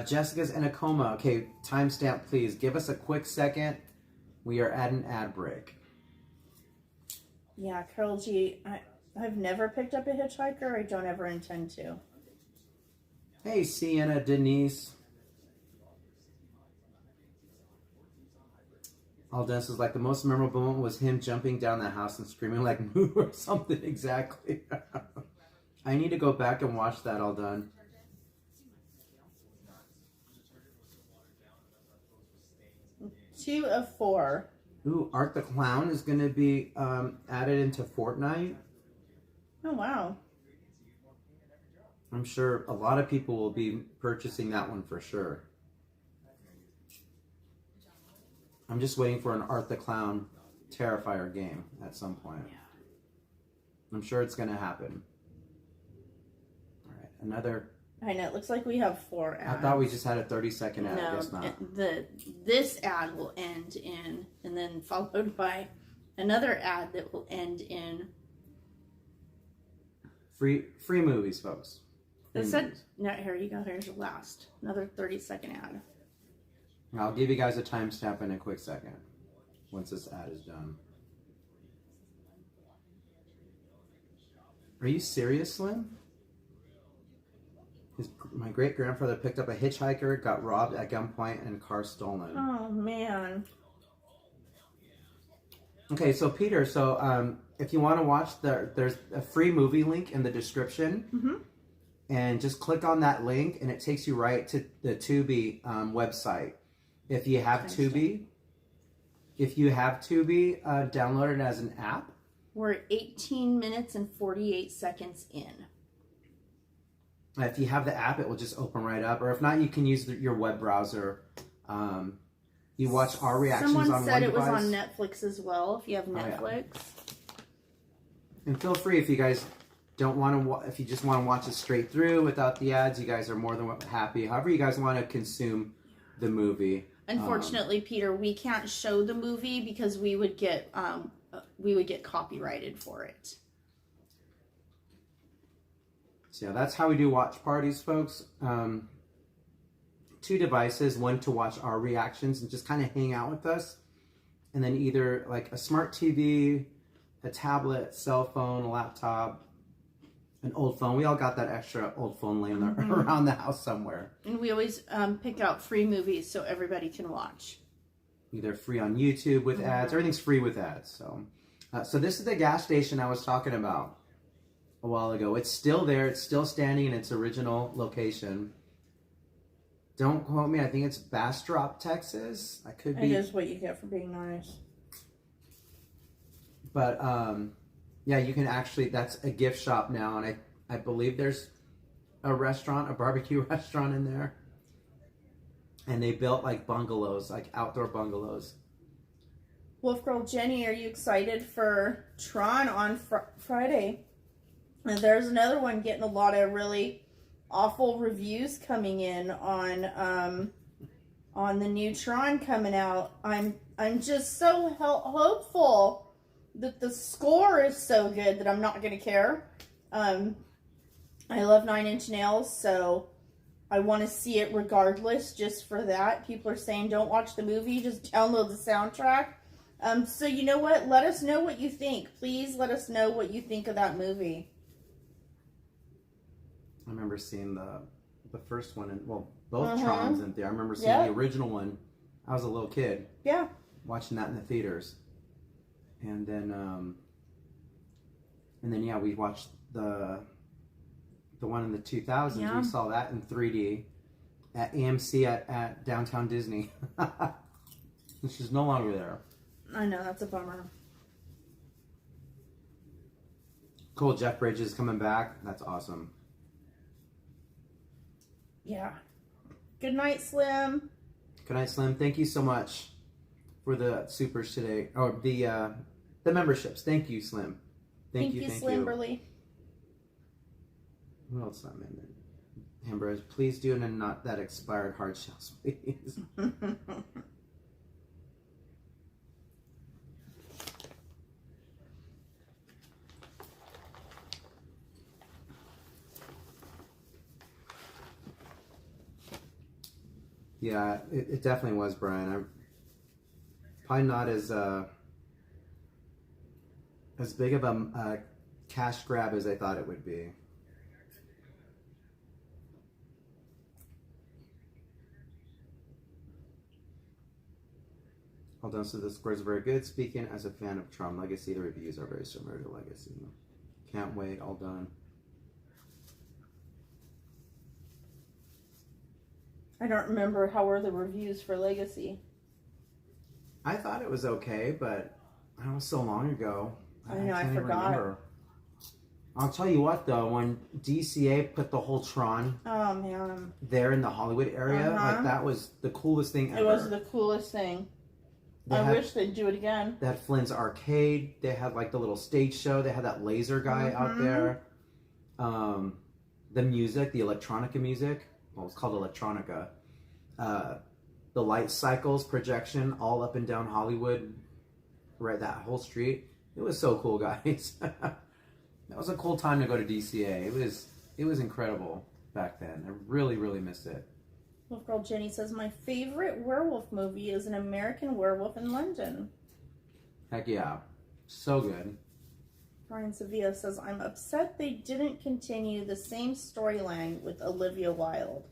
Jessica's in a coma. Okay, timestamp, please. Give us a quick second. We are at an ad break. Yeah, Carol G, I've never picked up a hitchhiker. I don't ever intend to. Hey, Sienna Denise. Aldous is like, the most memorable moment was him jumping down the house and screaming like moo or something. Exactly. I need to go back and watch that all done. Two of four. Ooh, Art the Clown is going to be added into Fortnite. Oh, wow. I'm sure a lot of people will be purchasing that one for sure. I'm just waiting for an Art the Clown Terrifier game at some point. I'm sure it's going to happen. All right, another... I know, it looks like we have 4 ads. I thought we just had a 30-second ad. No, I guess not. This ad will end in, and then followed by another ad that will end in... Free movies, folks. Free movies. No, here you go. Here's your last. Another 30-second ad. I'll give you guys a timestamp in a quick second once this ad is done. Are you serious, Slim? My great-grandfather picked up a hitchhiker, got robbed at gunpoint, and car stolen. Oh, man. Okay, so Peter, if you want to watch, there's a free movie link in the description. Mm-hmm. And just click on that link, and it takes you right to the Tubi website. If you have Tubi, download it as an app. We're 18 minutes and 48 seconds in. If you have the app, it will just open right up. Or if not, you can use your web browser. You watch our reactions on one device. Someone said it was on Netflix as well, if you have Netflix. Yeah. And feel free if you guys don't want to, if you just want to watch it straight through without the ads, you guys are more than happy. However you guys want to consume the movie. Unfortunately, Peter, we can't show the movie because we would get copyrighted for it. So yeah, that's how we do watch parties, folks. 2 devices, one to watch our reactions and just kind of hang out with us. And then either like a smart TV, a tablet, cell phone, a laptop, an old phone. We all got that extra old phone laying around the house somewhere. And we always pick out free movies so everybody can watch. either free on YouTube with ads. Everything's free with ads. So, so this is the gas station I was talking about a while ago. It's still there. It's still standing in its original location. Don't quote me. I think it's Bastrop, Texas. I could be. It is what you get for being nice. But yeah, you can actually. That's a gift shop now, and I believe there's a restaurant, a barbecue restaurant in there. And they built like bungalows, like outdoor bungalows. Wolf Girl Jenny, are you excited for Tron on Friday? And there's another one getting a lot of really awful reviews coming in on the new Tron coming out. I'm just so hopeful that the score is so good that I'm not gonna care. I love Nine Inch Nails, so I want to see it regardless, just for that. People are saying don't watch the movie, just download the soundtrack. So you know what? Let us know what you think. Please let us know what you think of that movie. I remember seeing the first one, and well, both Trons in there. I remember seeing the original one. I was a little kid. Yeah. Watching that in the theaters, and then yeah, we watched the one in the 2000s. Yeah. We saw that in 3D at AMC at Downtown Disney, which is no longer there. I know, that's a bummer. Cool, Jeff Bridges is coming back. That's awesome. Yeah. Good night, Slim. Good night, Slim. Thank you so much for the supers today, or the memberships. Thank you, Slim. Thank you, Slimberly. What else am in there? Ambrose, please do and not that expired hard shells, please. Yeah, it definitely was, Brian. I'm probably not as big of a cash grab as I thought it would be. Hold on, so the scores are very good. Speaking as a fan of Tron Legacy, the reviews are very similar to Legacy. Can't wait, all done. I don't remember how were the reviews for Legacy. I thought it was okay, but that was so long ago. I know, I can't even forgot. remember. I'll tell you what, though, when DCA put the whole Tron there in the Hollywood area, like that was the coolest thing ever. It was the coolest thing. I wish they'd do it again. They had Flynn's Arcade. They had like the little stage show. They had that laser guy out there. The music, the electronica music. Well, it's called electronica. The light cycles, projection, all up and down Hollywood. Right, that whole street. It was so cool, guys. That was a cool time to go to DCA. It was incredible back then. I really, really missed it. Wolf Girl Jenny says, my favorite werewolf movie is An American Werewolf in London. Heck yeah. So good. Brian Sevilla says, I'm upset they didn't continue the same storyline with Olivia Wilde.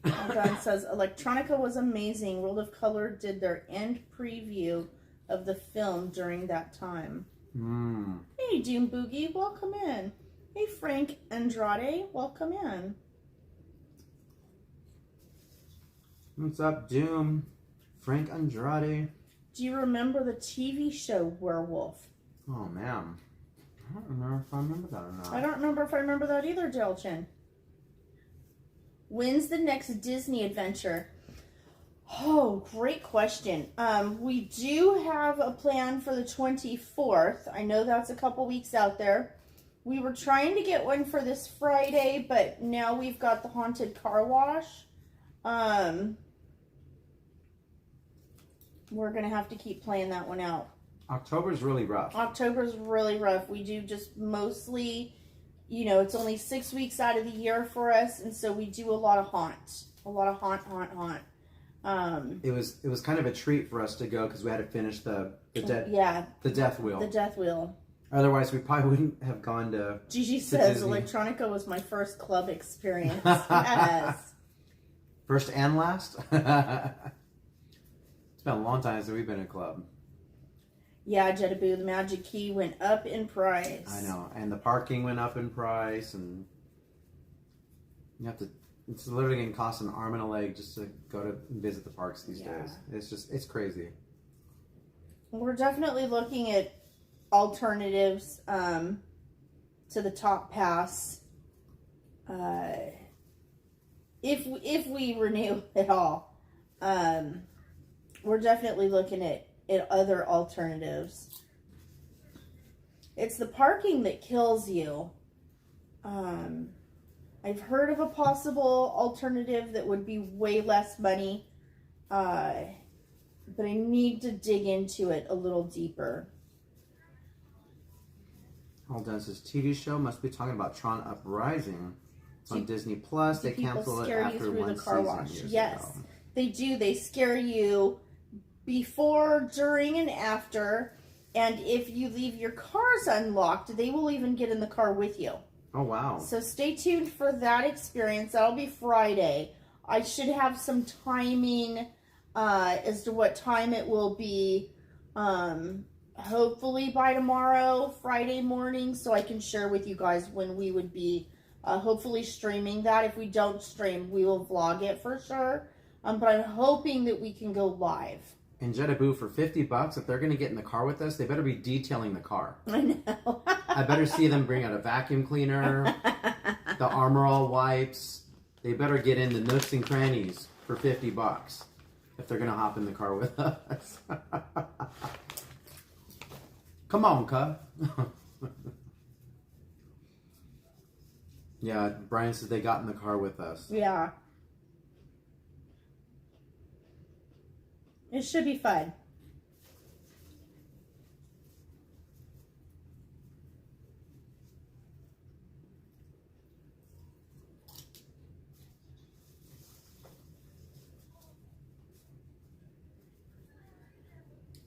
John says, Electronica was amazing. World of Color did their end preview of the film during that time. Hey, Doom Boogie, welcome in. Hey, Frank Andrade, welcome in. What's up, Doom? Frank Andrade. Do you remember the TV show Werewolf? Oh, man. I don't remember if I remember that or not. I don't remember if I remember that either, Delchin. When's the next Disney adventure? Oh, great question. We do have a plan for the 24th. I know that's a couple weeks out there. We were trying to get one for this Friday, but now we've got the Haunted Car Wash. We're going to have to keep playing that one out. October's really rough. October's really rough. We do just mostly, you know, it's only 6 weeks out of the year for us, and so we do a lot of haunt. A lot of haunt. It was kind of a treat for us to go because we had to finish the death wheel. The death wheel. Otherwise, we probably wouldn't have gone to. Gigi says Disney. Electronica was my first club experience. Yes. First and last. It's been a long time since we've been in a club. Yeah, Jedaboo, the Magic Key went up in price. I know, and the parking went up in price, and you have to. It's literally going to cost an arm and a leg just to go to visit the parks these days. It's crazy. We're definitely looking at alternatives to the Top Pass. If we renew at all, we're definitely looking at other alternatives. It's the parking that kills you. I've heard of a possible alternative that would be way less money, but I need to dig into it a little deeper. Hold on, this TV show must be talking about Tron Uprising. It's on Disney Plus. They canceled it after one season years yes, ago. They do. They scare you before, during, and after. And if you leave your cars unlocked, they will even get in the car with you. Oh, wow. So stay tuned for that experience. That'll be Friday. I should have some timing as to what time it will be. Hopefully by tomorrow, Friday morning, so I can share with you guys when we would be hopefully streaming that. If we don't stream, we will vlog it for sure. But I'm hoping that we can go live. And Jedaboo, for $50, if they're going to get in the car with us, they better be detailing the car. I know. I better see them bring out a vacuum cleaner, the Armor All wipes. They better get in the nooks and crannies for $50 if they're going to hop in the car with us. Come on, cuz. Yeah, Brian says they got in the car with us. Yeah. It should be fun.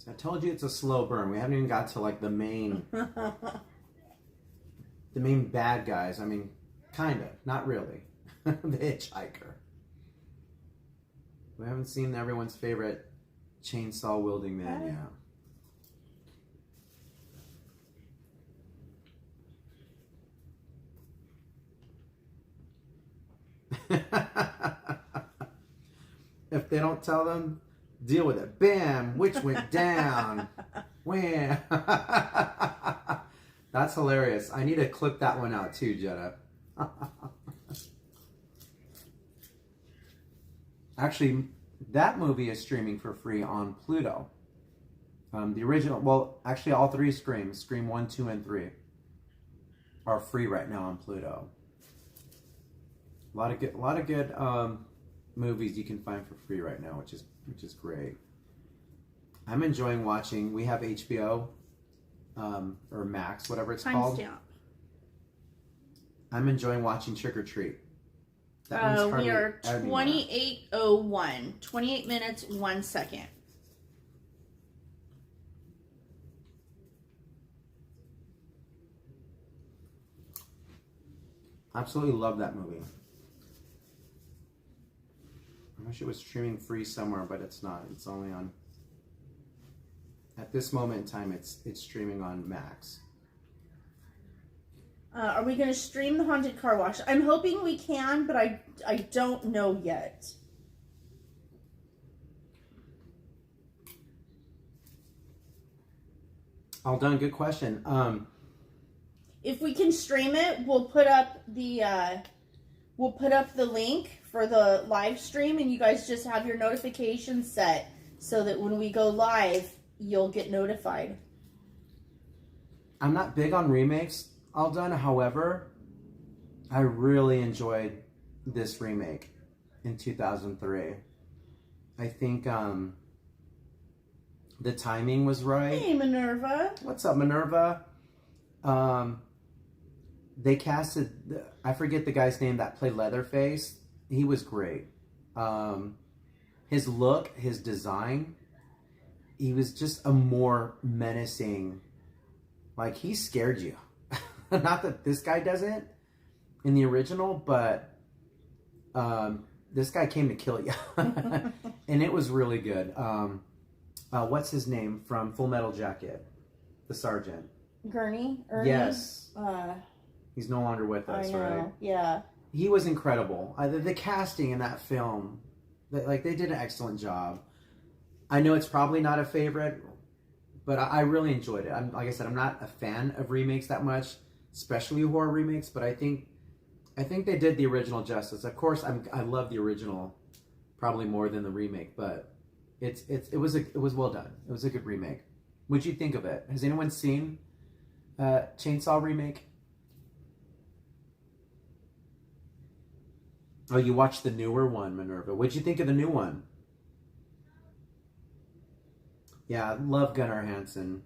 I told you it's a slow burn. We haven't even got to like the main bad guys. I mean, kind of, not really. The hitchhiker. We haven't seen everyone's favorite chainsaw wielding man yet. If they don't tell them, deal with it. Bam! Which went down. Wham! That's hilarious. I need to clip that one out too, Jetta. Actually, that movie is streaming for free on Pluto. The original, well, actually all three Screams, Scream 1, 2, and 3, are free right now on Pluto. A lot of good movies you can find for free right now, which is great. I'm enjoying watching. We have HBO or Max, whatever it's called. Timestamp. I'm enjoying watching Trick or Treat. We are 28:01. 28 minutes, 1 second. Absolutely love that movie. I wish it was streaming free somewhere, but it's not. It's only on. At this moment in time, it's streaming on Max. Are we going to stream the Haunted Car Wash? I'm hoping we can, but I don't know yet. All done. Good question. If we can stream it, we'll put up the link for the live stream, and you guys just have your notifications set so that when we go live, you'll get notified. I'm not big on remakes, all done. However, I really enjoyed this remake in 2003. I think the timing was right. Hey, Minerva. What's up, Minerva? They casted, I forget the guy's name that played Leatherface. He was great. His look, his design, he was just a more menacing, like he scared you. Not that this guy doesn't in the original, but this guy came to kill you. And it was really good. What's his name from Full Metal Jacket? The sergeant. Gurney? Ernie? Yes. He's no longer with us, I know. right? Yeah. He was incredible. The casting in that film, they did an excellent job. I know it's probably not a favorite, but I really enjoyed it. Like I said, I'm not a fan of remakes that much, especially horror remakes. But I think they did the original justice. Of course, I love the original probably more than the remake, but it was well done. It was a good remake. What'd you think of it? Has anyone seen Chainsaw remake? Oh, you watched the newer one, Minerva. What'd you think of the new one? Yeah, I love Gunnar Hansen.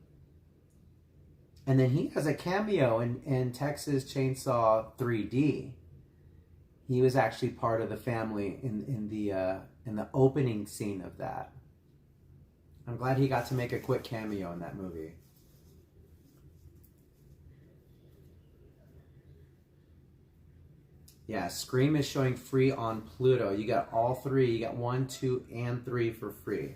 And then he has a cameo in Texas Chainsaw 3D. He was actually part of the family in the opening scene of that. I'm glad he got to make a quick cameo in that movie. Yeah, Scream is showing free on Pluto. You got all three. You got 1, 2, and 3 for free.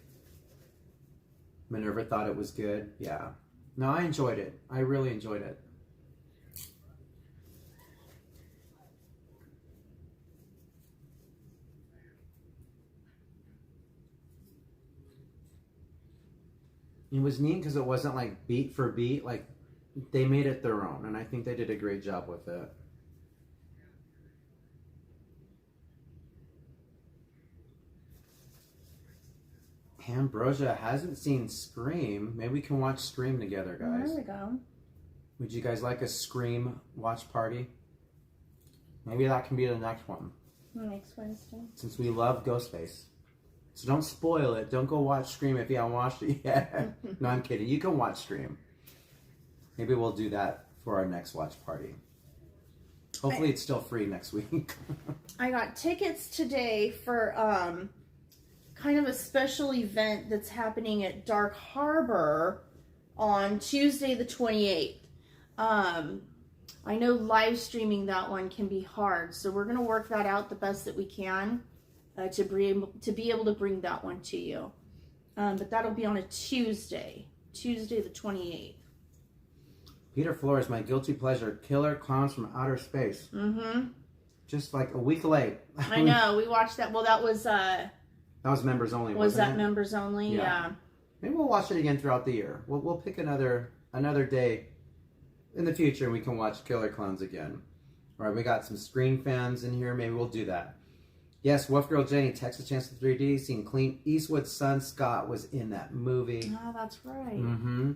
Minerva thought it was good. Yeah. No, I enjoyed it. I really enjoyed it. It was neat because it wasn't like beat for beat. Like, they made it their own, and I think they did a great job with it. Ambrosia hasn't seen Scream. Maybe we can watch Scream together, guys. There we go. Would you guys like a Scream watch party? Maybe that can be the next one. Next Wednesday. Since we love Ghostface. So don't spoil it. Don't go watch Scream if you haven't watched it yet. No, I'm kidding. You can watch Scream. Maybe we'll do that for our next watch party. Hopefully it's still free next week. I got tickets today for kind of a special event that's happening at Dark Harbor on Tuesday the 28th. I know live streaming that one can be hard, so we're going to work that out the best that we can to be able to bring that one to you. But that'll be on a Tuesday the 28th. Peter Flores, my guilty pleasure, Killer Clowns from Outer Space. Mm-hmm. Just like a week late. I know, we watched that. Well, that was... that was members only, was wasn't that it? Members only? Yeah. Maybe we'll watch it again throughout the year. We'll pick another day in the future and we can watch Killer Clowns again. All right, we got some Scream fans in here. Maybe we'll do that. Yes, Wolf Girl Jenny, Texas Chainsaw 3D, seen Clint Eastwood's son Scott was in that movie. Oh, that's right. Mm-hmm.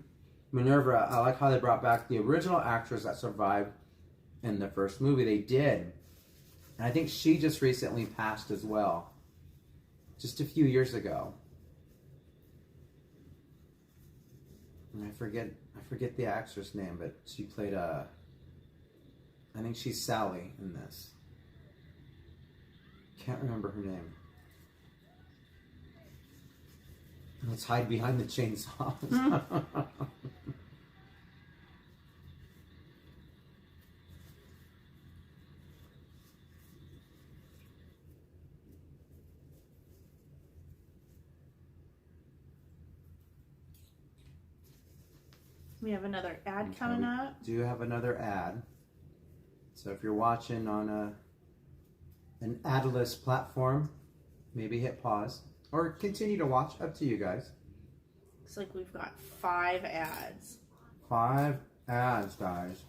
Minerva, I like how they brought back the original actress that survived in the first movie. They did. And I think she just recently passed as well. Just a few years ago. And I forget the actress name, but she played I think she's Sally in this. Can't remember her name. Let's hide behind the chainsaws. We have another ad coming up. Do have another ad. So if you're watching on an adless platform, maybe hit pause or continue to watch. Up to you guys. Looks like we've got 5 ads. 5 ads, guys.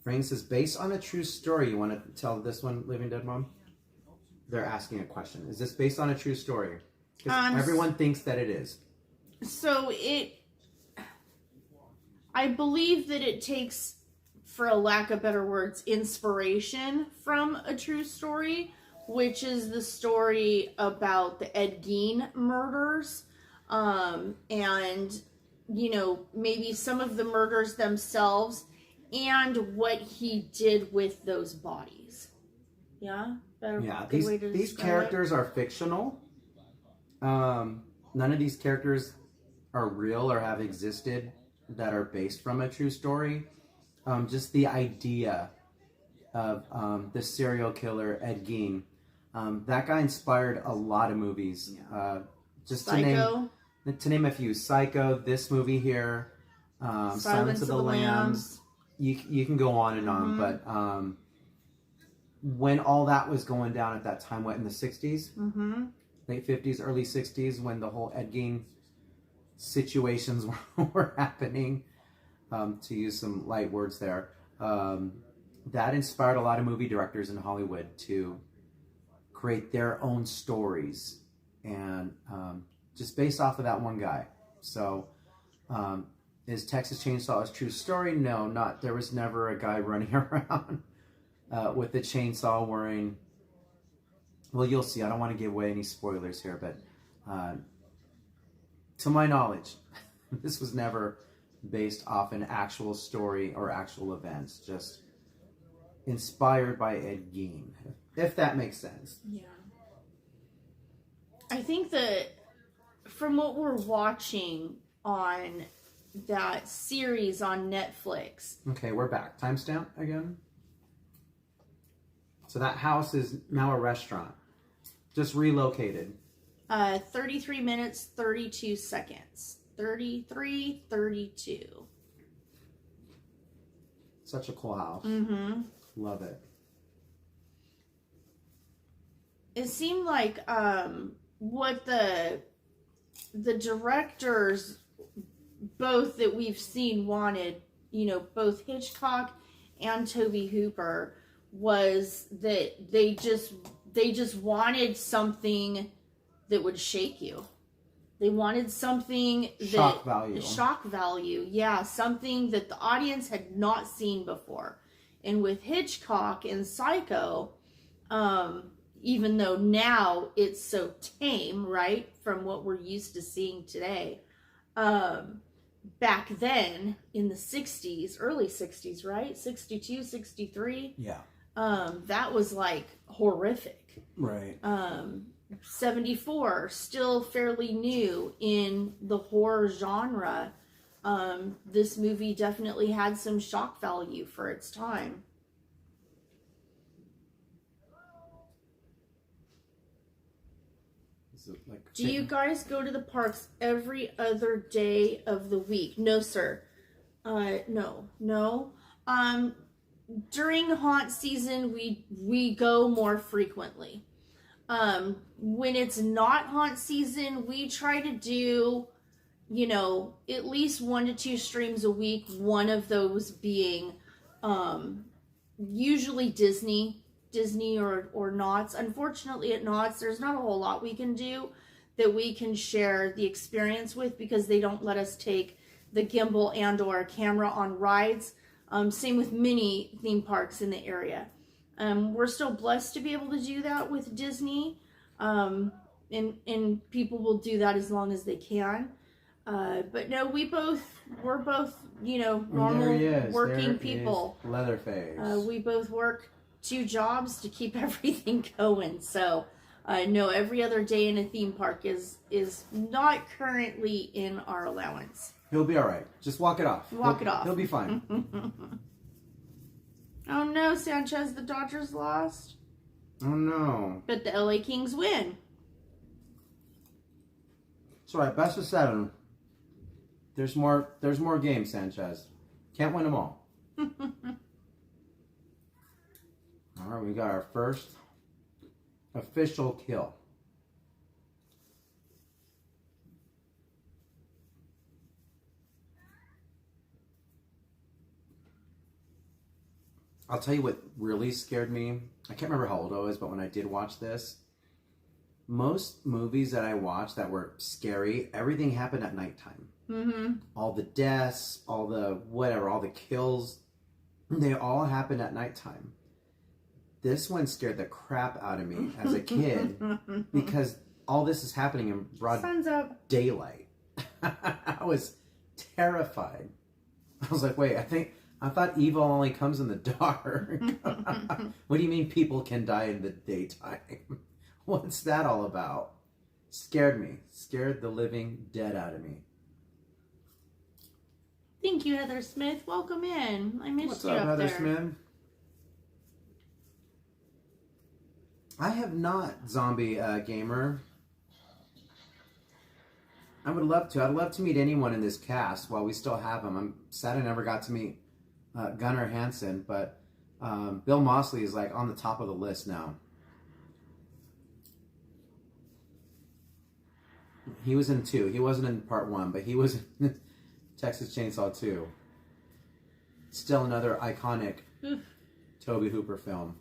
Frank says, based on a true story, you want to tell this one, Living Dead Mom? They're asking a question. Is this based on a true story? Because everyone thinks that it is. So I believe that it takes, for a lack of better words, inspiration from a true story, which is the story about the Ed Gein murders. And, you know, maybe some of the murders themselves and what he did with those bodies. Yeah? Yeah, these characters are fictional. None of these characters are real or have existed that are based from a true story. Just the idea of the serial killer Ed Gein. That guy inspired a lot of movies. Yeah. Just Psycho. to name a few: Psycho, this movie here, Silence of the Lambs. You can go on and on, but when all that was going down at that time, what, in the 60s, late 50s, early 60s, when the whole Ed Gein situations were happening, to use some light words there, that inspired a lot of movie directors in Hollywood to create their own stories, and just based off of that one guy. So is Texas Chainsaw a true story? No, not. There was never a guy running around with a chainsaw wearing, well, you'll see, I don't want to give away any spoilers here, but to my knowledge, this was never based off an actual story or actual events, just inspired by Ed Gein, if that makes sense. Yeah. I think that from what we're watching on that series on Netflix. Okay, we're back. Timestamp again. So that house is now a restaurant. Just relocated. 33 minutes, 32 seconds. 33, 32. Such a cool house. Love it. It seemed like what the directors, both that we've seen wanted, both Hitchcock and Tobe Hooper, was that they just wanted something that would shake you. They wanted something shock value. Shock value, yeah, something that the audience had not seen before. And with Hitchcock and Psycho, even though now it's so tame, right, from what we're used to seeing today, back then in the 60s, early 60s, right, 62, 63, yeah, that was like horrific, right. 74, still fairly new in the horror genre. This movie definitely had some shock value for its time. Do you guys go to the parks every other day of the week? No, sir. No. During haunt season, we go more frequently. When it's not haunt season, we try to do, at least 1 to 2 streams a week. One of those being, usually Disney or Knott's. Unfortunately at Knott's, there's not a whole lot we can do that we can share the experience with, because they don't let us take the gimbal and or a camera on rides. Same with many theme parks in the area. We're still blessed to be able to do that with Disney, and people will do that as long as they can. But no, we're both, normal working people. Leatherface. We both work 2 jobs to keep everything going. So, no, every other day in a theme park is not currently in our allowance. He'll be all right. Just walk it off. He'll be fine. Oh no, Sanchez, the Dodgers lost. Oh no. But the LA Kings win. It's all right. Best of 7. There's more games, Sanchez. Can't win them all. All right, we got our first official kill. I'll tell you what really scared me. I can't remember how old I was, but when I did watch this, most movies that I watched that were scary, everything happened at nighttime. All the deaths, all the kills, they all happened at nighttime. This one scared the crap out of me as a kid because all this is happening in broad daylight. I was terrified. I was like, wait, I thought evil only comes in the dark. What do you mean people can die in the daytime? What's that all about? Scared me. Scared the living dead out of me. Thank you, Heather Smith. Welcome in. I missed What's you up, up Heather there. Smith? I have not, Zombie Gamer. I would love to. I'd love to meet anyone in this cast while we still have them. I'm sad I never got to meet Gunnar Hansen, but Bill Moseley is like on the top of the list now. He was in 2. He wasn't in part 1, but he was in Texas Chainsaw 2. Still another iconic Tobe Hooper film.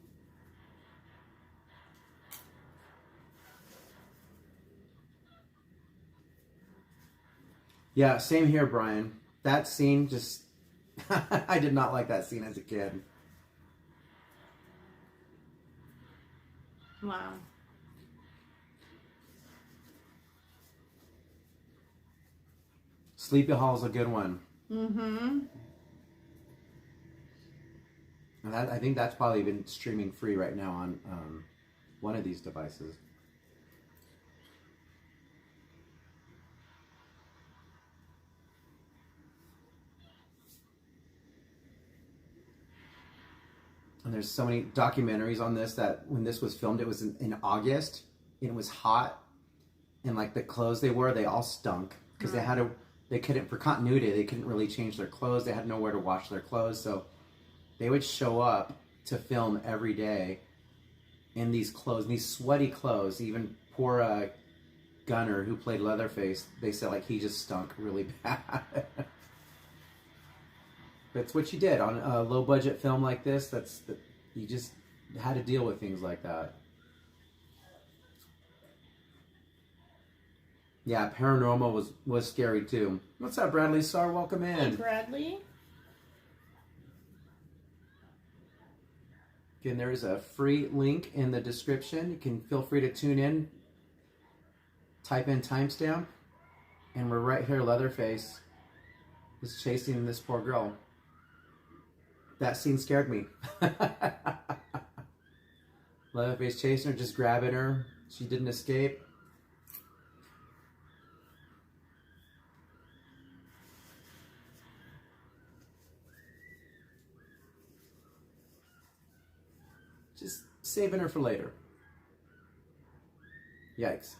Yeah, same here, Brian. That scene just... I did not like that scene as a kid. Wow. Sleepy Hall's a good one. Mm-hmm. And I think that's probably been streaming free right now on one of these devices. And there's so many documentaries on this that when this was filmed, it was in August, and it was hot, and like the clothes they wore, they all stunk because they couldn't, for continuity, they couldn't really change their clothes. They had nowhere to wash their clothes, so they would show up to film every day in these clothes, these sweaty clothes. Even poor Gunnar, who played Leatherface, they said like he just stunk really bad. That's what you did on a low budget film like this. You just had to deal with things like that. Yeah, Paranormal was scary too. What's up, Bradley Starr? Welcome in. Hey, Bradley. Again, there is a free link in the description. You can feel free to tune in. Type in timestamp, and we're right here. Leatherface is chasing this poor girl. That scene scared me. Leatherface chasing her, just grabbing her. She didn't escape. Just saving her for later. Yikes.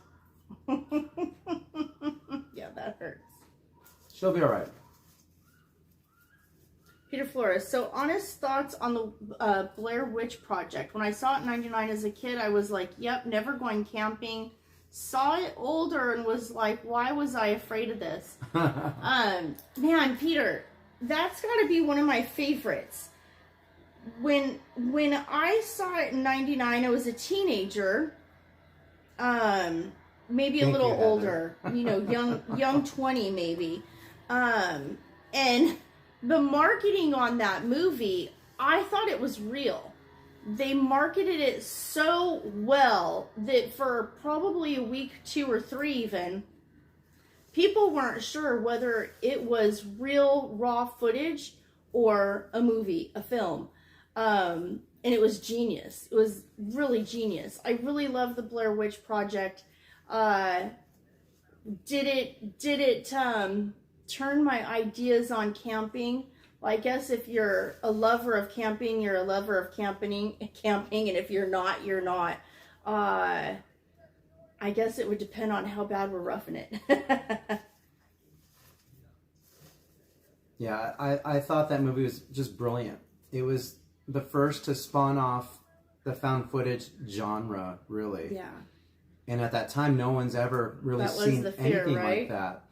Yeah, that hurts. She'll be all right. Peter Flores. So, honest thoughts on the Blair Witch Project. When I saw it in '99 as a kid, I was like, yep, never going camping. Saw it older and was like, why was I afraid of this? Man, Peter, that's got to be one of my favorites. When I saw it in '99, I was a teenager. Maybe a little older, young 20 maybe. And the marketing on that movie, I thought it was real. They marketed it so well that for probably a week, 2 or 3 even, people weren't sure whether it was real raw footage or a movie, a film. And it was genius. It was really genius. I really love the Blair Witch Project. Did it turn my ideas on camping? Well, I guess if you're a lover of camping, you're a lover of camping, and if you're not, you're not. I guess it would depend on how bad we're roughing it. Yeah, I thought that movie was just brilliant. It was the first to spawn off the found footage genre, really. Yeah. And at that time, no one's ever really seen anything like that.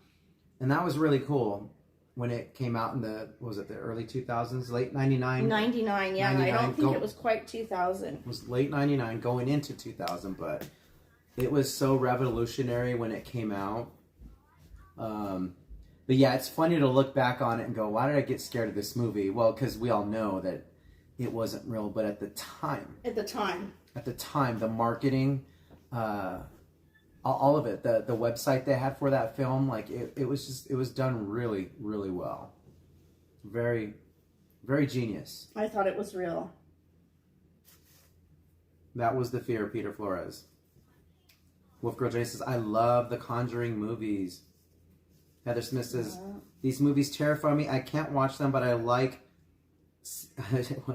And that was really cool when it came out in the early 2000s, late 99? 99, yeah. 99, I don't think it was quite 2000. It was late 99 going into 2000, but it was so revolutionary when it came out. But yeah, it's funny to look back on it and go, why did I get scared of this movie? Well, because we all know that it wasn't real, but at the time, the marketing, all of it, the website they had for that film, like it was done really, really well. Very, very genius. I thought it was real. That was the fear, Peter Flores. Wolfgirl J says, I love the Conjuring movies. Heather Smith says, these movies terrify me. I can't watch them, but I like...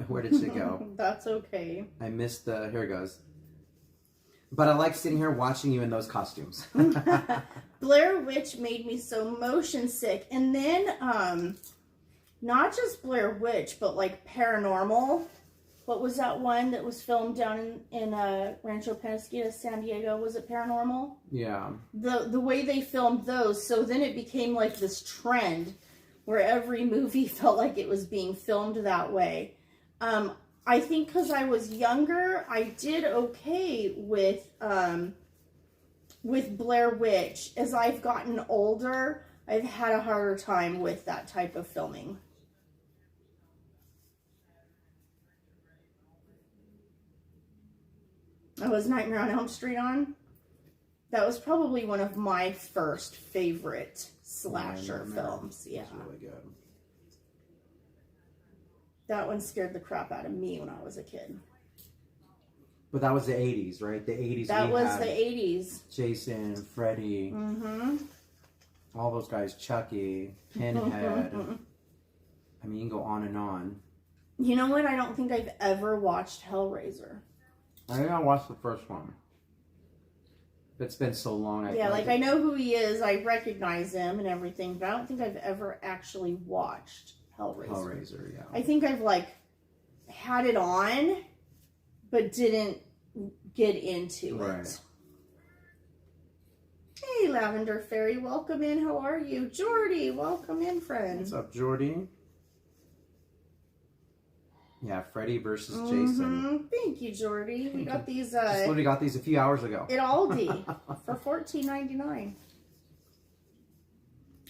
Where did she go? That's okay. I missed the... Here it goes. But I like sitting here watching you in those costumes. Blair Witch made me so motion sick. And then, not just Blair Witch, but like Paranormal. What was that one that was filmed down in Rancho Penasquita, San Diego? Was it Paranormal? Yeah. The way they filmed those, so then it became like this trend where every movie felt like it was being filmed that way. I think because I was younger, I did okay with Blair Witch. As I've gotten older, I've had a harder time with that type of filming. I was Nightmare on Elm Street on. That was probably one of my first favorite slasher films. Yeah. It was really good. That one scared the crap out of me when I was a kid. But that was the 80s, right? The 80s. That was the 80s. Jason, Freddy. Mm-hmm. All those guys. Chucky, Pinhead. I mean, you can go on and on. You know what? I don't think I've ever watched Hellraiser. I think I watched the first one. It's been so long. I know who he is. I recognize him and everything, but I don't think I've ever actually watched Hellraiser. Yeah. I think I've had it on, but didn't get into it. Hey, Lavender Fairy, welcome in. How are you? Jordy, welcome in, friend. What's up, Jordy? Yeah, Freddy versus Jason. Thank you, Jordy. We got these. Just literally got these a few hours ago. At Aldi for $14.99.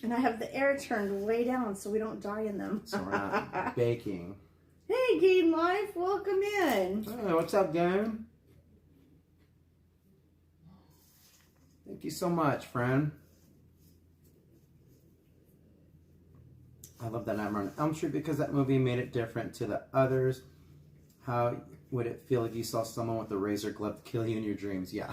And I have the air turned way down so we don't die in them. So we're not baking. Hey, Game Life, welcome in. Hey, what's up, gang? Thank you so much, friend. I love that Nightmare on Elm Street because that movie made it different to the others. How would it feel if you saw someone with a razor glove kill you in your dreams? Yeah.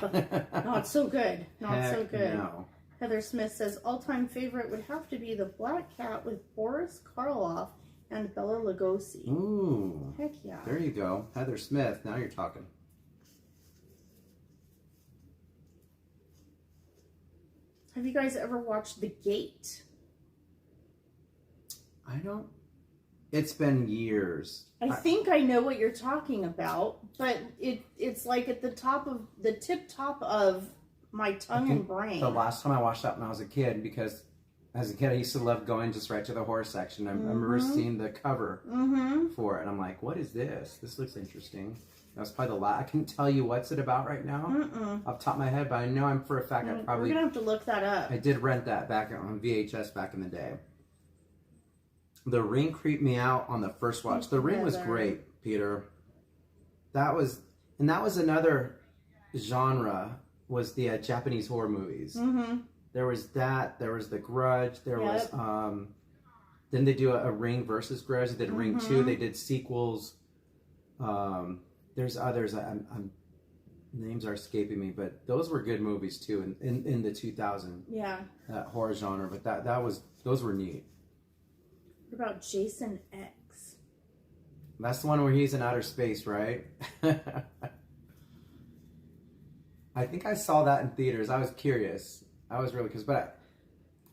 Not so good. Not so good. No. Heather Smith says, all-time favorite would have to be The Black Cat with Boris Karloff and Bela Lugosi. Ooh. Heck yeah. There you go. Heather Smith. Now you're talking. Have you guys ever watched The Gate? I don't. It's been years. I think I know what you're talking about, but it's like at the tip top of my tongue and brain. The last time I watched that when I was a kid, because as a kid I used to love going just right to the horror section. I remember seeing the cover for it, and I'm like, what is this? This looks interesting. That was probably the last. I couldn't tell you what's it about right now off the top of my head, but I know I'm for a fact I probably... We're going to have to look that up. I did rent that back on VHS back in the day. The Ring creeped me out on the first watch. The Ring was great, Peter. That was another genre, was the Japanese horror movies. There was that. There was The Grudge. There was... Then they do a Ring versus Grudge. They did Ring 2. They did sequels. There's others. Names are escaping me, but those were good movies too in the 2000 horror genre. But those were neat. What about Jason X? That's the one where he's in outer space, right? I think I saw that in theaters. I was curious. I was really curious, but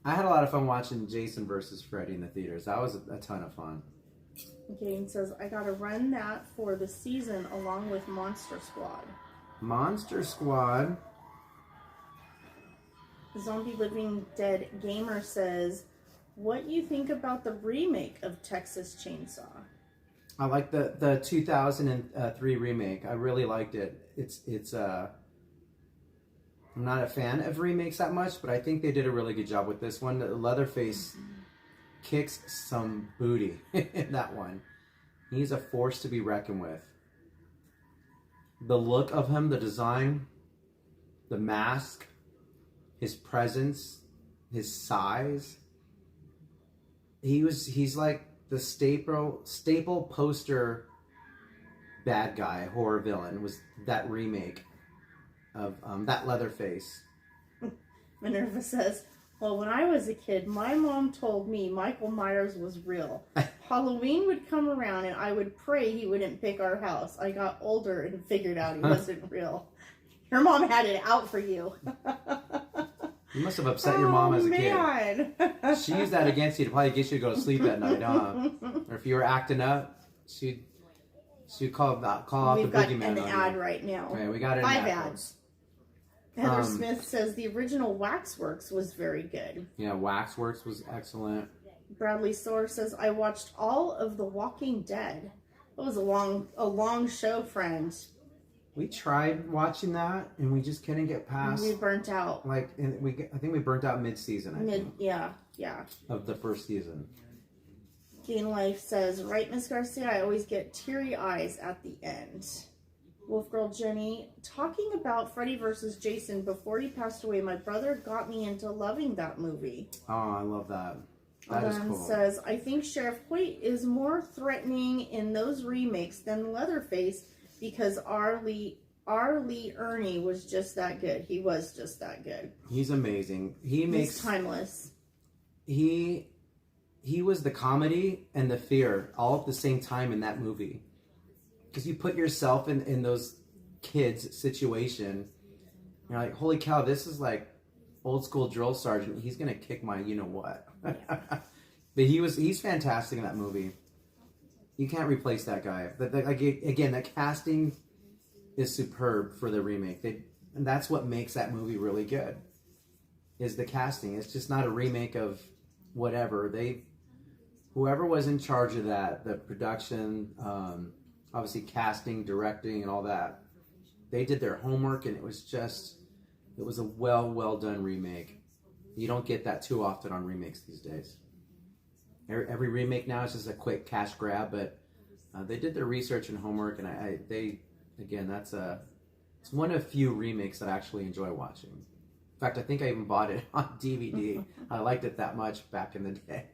I had a lot of fun watching Jason versus Freddy in the theaters. That was a ton of fun. Game says, I gotta run that for the season along with Monster Squad. Monster Squad. Zombie Living Dead Gamer says, what you think about the remake of Texas Chainsaw? I like the 2003 remake. I really liked it. It's I'm not a fan of remakes that much, but I think they did a really good job with this one. Leatherface kicks some booty in that one. He's a force to be reckoned with. The look of him, the design, the mask, his presence, his size. He's like the staple poster bad guy, horror villain, was that remake of that Leatherface. Minerva says, well, when I was a kid, my mom told me Michael Myers was real. Halloween would come around and I would pray he wouldn't pick our house. I got older and figured out he wasn't real. Your mom had it out for you. You must have upset your mom as a kid. She used that against you to probably get you to go to sleep at night, huh? Or if you were acting up, she'd call out the boogeyman. We've got an ad right now. Okay, we got 5 ads. Heather Smith says the original Waxworks was very good. Yeah, Waxworks was excellent. Bradley Soar says, I watched all of The Walking Dead. It was a long show, friend. We tried watching that, and we just couldn't get past. We burnt out. I think we burnt out mid-season. Yeah. Of the first season. Gain Life says, right, Miss Garcia, I always get teary eyes at the end. Wolf Girl Jenny, talking about Freddy vs. Jason, before he passed away, my brother got me into loving that movie. Oh, I love that. That is cool. Says, I think Sheriff Hoyt is more threatening in those remakes than Leatherface because R. Lee Ernie was just that good. He was just that good. He's amazing. He's timeless. He was the comedy and the fear all at the same time in that movie. Because you put yourself in those kids' situation. You're like, holy cow, this is like old school drill sergeant. He's going to kick my you-know-what. But he's fantastic in that movie. You can't replace that guy. Again, that casting is superb for the remake. And that's what makes that movie really good, is the casting. It's just not a remake of whatever. Whoever was in charge of that, the production, obviously casting, directing, and all that, they did their homework, and it was a well done remake. You don't get that too often on remakes these days. Every remake now is just a quick cash grab, but they did their research and homework, and it's one of few remakes that I actually enjoy watching. In fact, I think I even bought it on DVD. I liked it that much back in the day.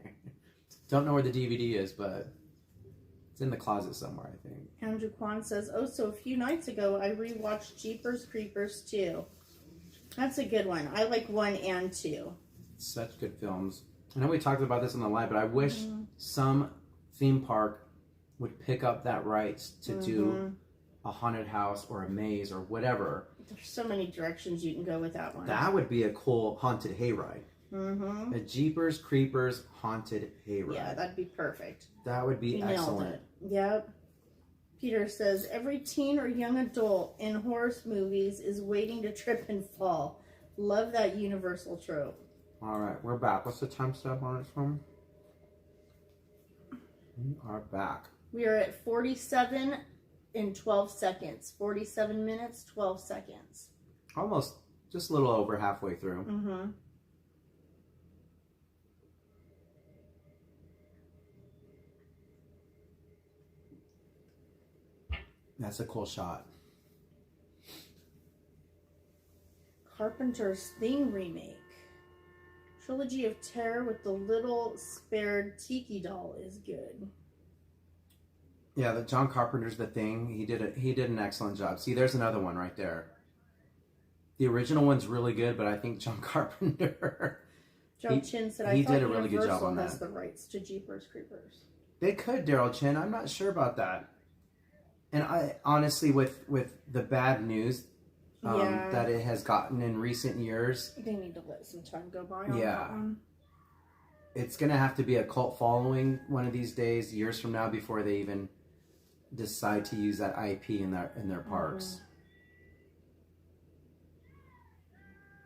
Don't know where the DVD is, but it's in the closet somewhere, I think. Andrew Kwan says, so a few nights ago, I rewatched Jeepers Creepers 2. That's a good one. I like 1 and 2. Such good films. I know we talked about this on the live, but I wish some theme park would pick up that rights to do a haunted house or a maze or whatever. There's so many directions you can go with that one. That would be a cool haunted hayride. A Jeepers Creepers haunted hayride. Yeah, that'd be perfect. That would be excellent. Yep. Peter says, every teen or young adult in horror movies is waiting to trip and fall. Love that universal trope. All right, we're back. What's the timestamp on this one? We are back. We are at 47 in 12 seconds. 47 minutes, 12 seconds. Almost, just a little over halfway through. That's a cool shot. Carpenter's Thing remake. Trilogy of Terror with the little spared tiki doll is good. Yeah, the John Carpenter's The Thing. He did an excellent job. See, there's another one right there. The original one's really good, but I think John Carpenter. Joe Chin said, he did a really good job on that. Has the rights to Jeepers Creepers. They could, Daryl Chin. I'm not sure about that. And I honestly, with the bad news that it has gotten in recent years, they need to let some time go by on that one. It's going to have to be a cult following one of these days, years from now, before they even decide to use that IP in their parks.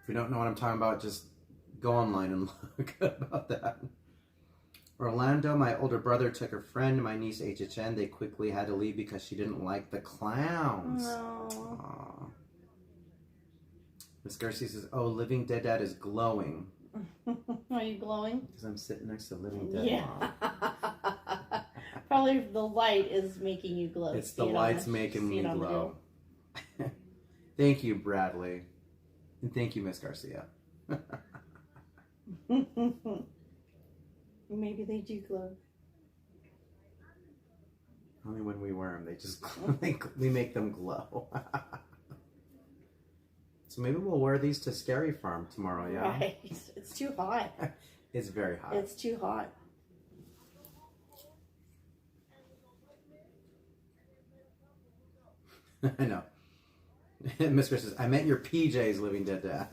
If you don't know what I'm talking about, just go online and look about that. Orlando, my older brother took a friend, my niece HHN. They quickly had to leave because she didn't like the clowns. No. Miss Garcia says, Living Dead Dad is glowing. Are you glowing? Because I'm sitting next to Living Dead Mom. Probably the light is making you glow. It's the light's making me glow. Thank you, Bradley. And thank you, Miss Garcia. Maybe they do glow. Only when we wear them, they just we make them glow. So maybe we'll wear these to Scary Farm tomorrow, yeah? Right. It's too hot. It's very hot. It's too hot. I know. Miss Chris says, I meant your PJs, Living Dead Dad.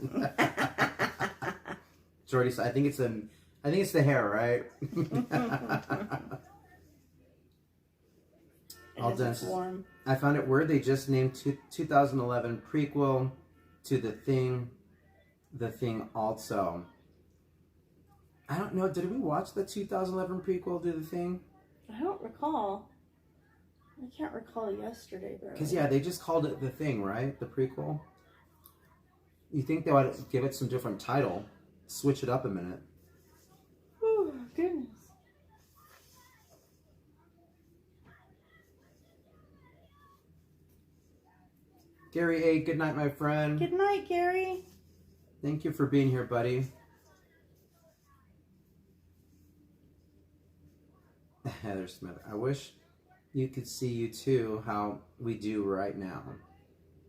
Jordy said, I think it's the hair, right? It's warm. I found it weird they just named 2011 prequel to The Thing also. I don't know, did we watch the 2011 prequel to The Thing? I don't recall. I can't recall yesterday, bro. Because, yeah, they just called it The Thing, right? The prequel. You think they would give it some different title. Switch it up a minute. Oh, goodness. Gary A., good night, my friend. Good night, Gary. Thank you for being here, buddy. Heather Smith, I wish you could see you too, how we do right now.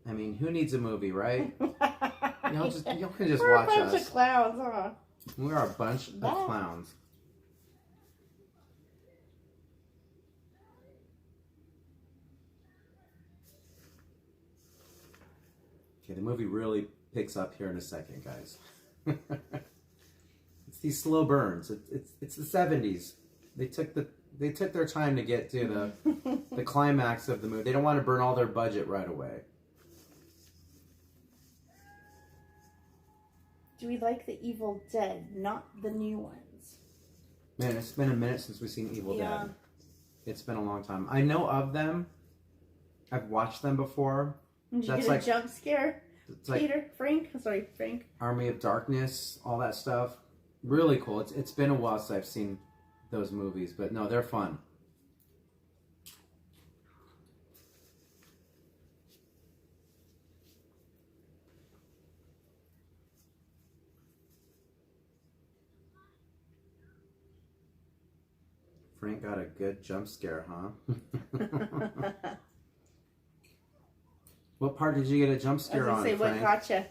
I mean, who needs a movie, right? Y'all can just watch us. We're a bunch of clowns, huh? We are a bunch of clowns. Okay, the movie really picks up here in a second, guys. It's these slow burns. It's the 70s. They took their time to get to the climax of the movie. They don't want to burn all their budget right away. Do we like the Evil Dead, not the new ones? Man, it's been a minute since we've seen Evil Dead. It's been a long time. I know of them. I've watched them before. Did you get a jump scare? Frank? Army of Darkness, all that stuff. Really cool. It's been a while since I've seen those movies, but no, they're fun. Frank got a good jump scare, huh? What part did you get a jump scare on, Frank? What gotcha?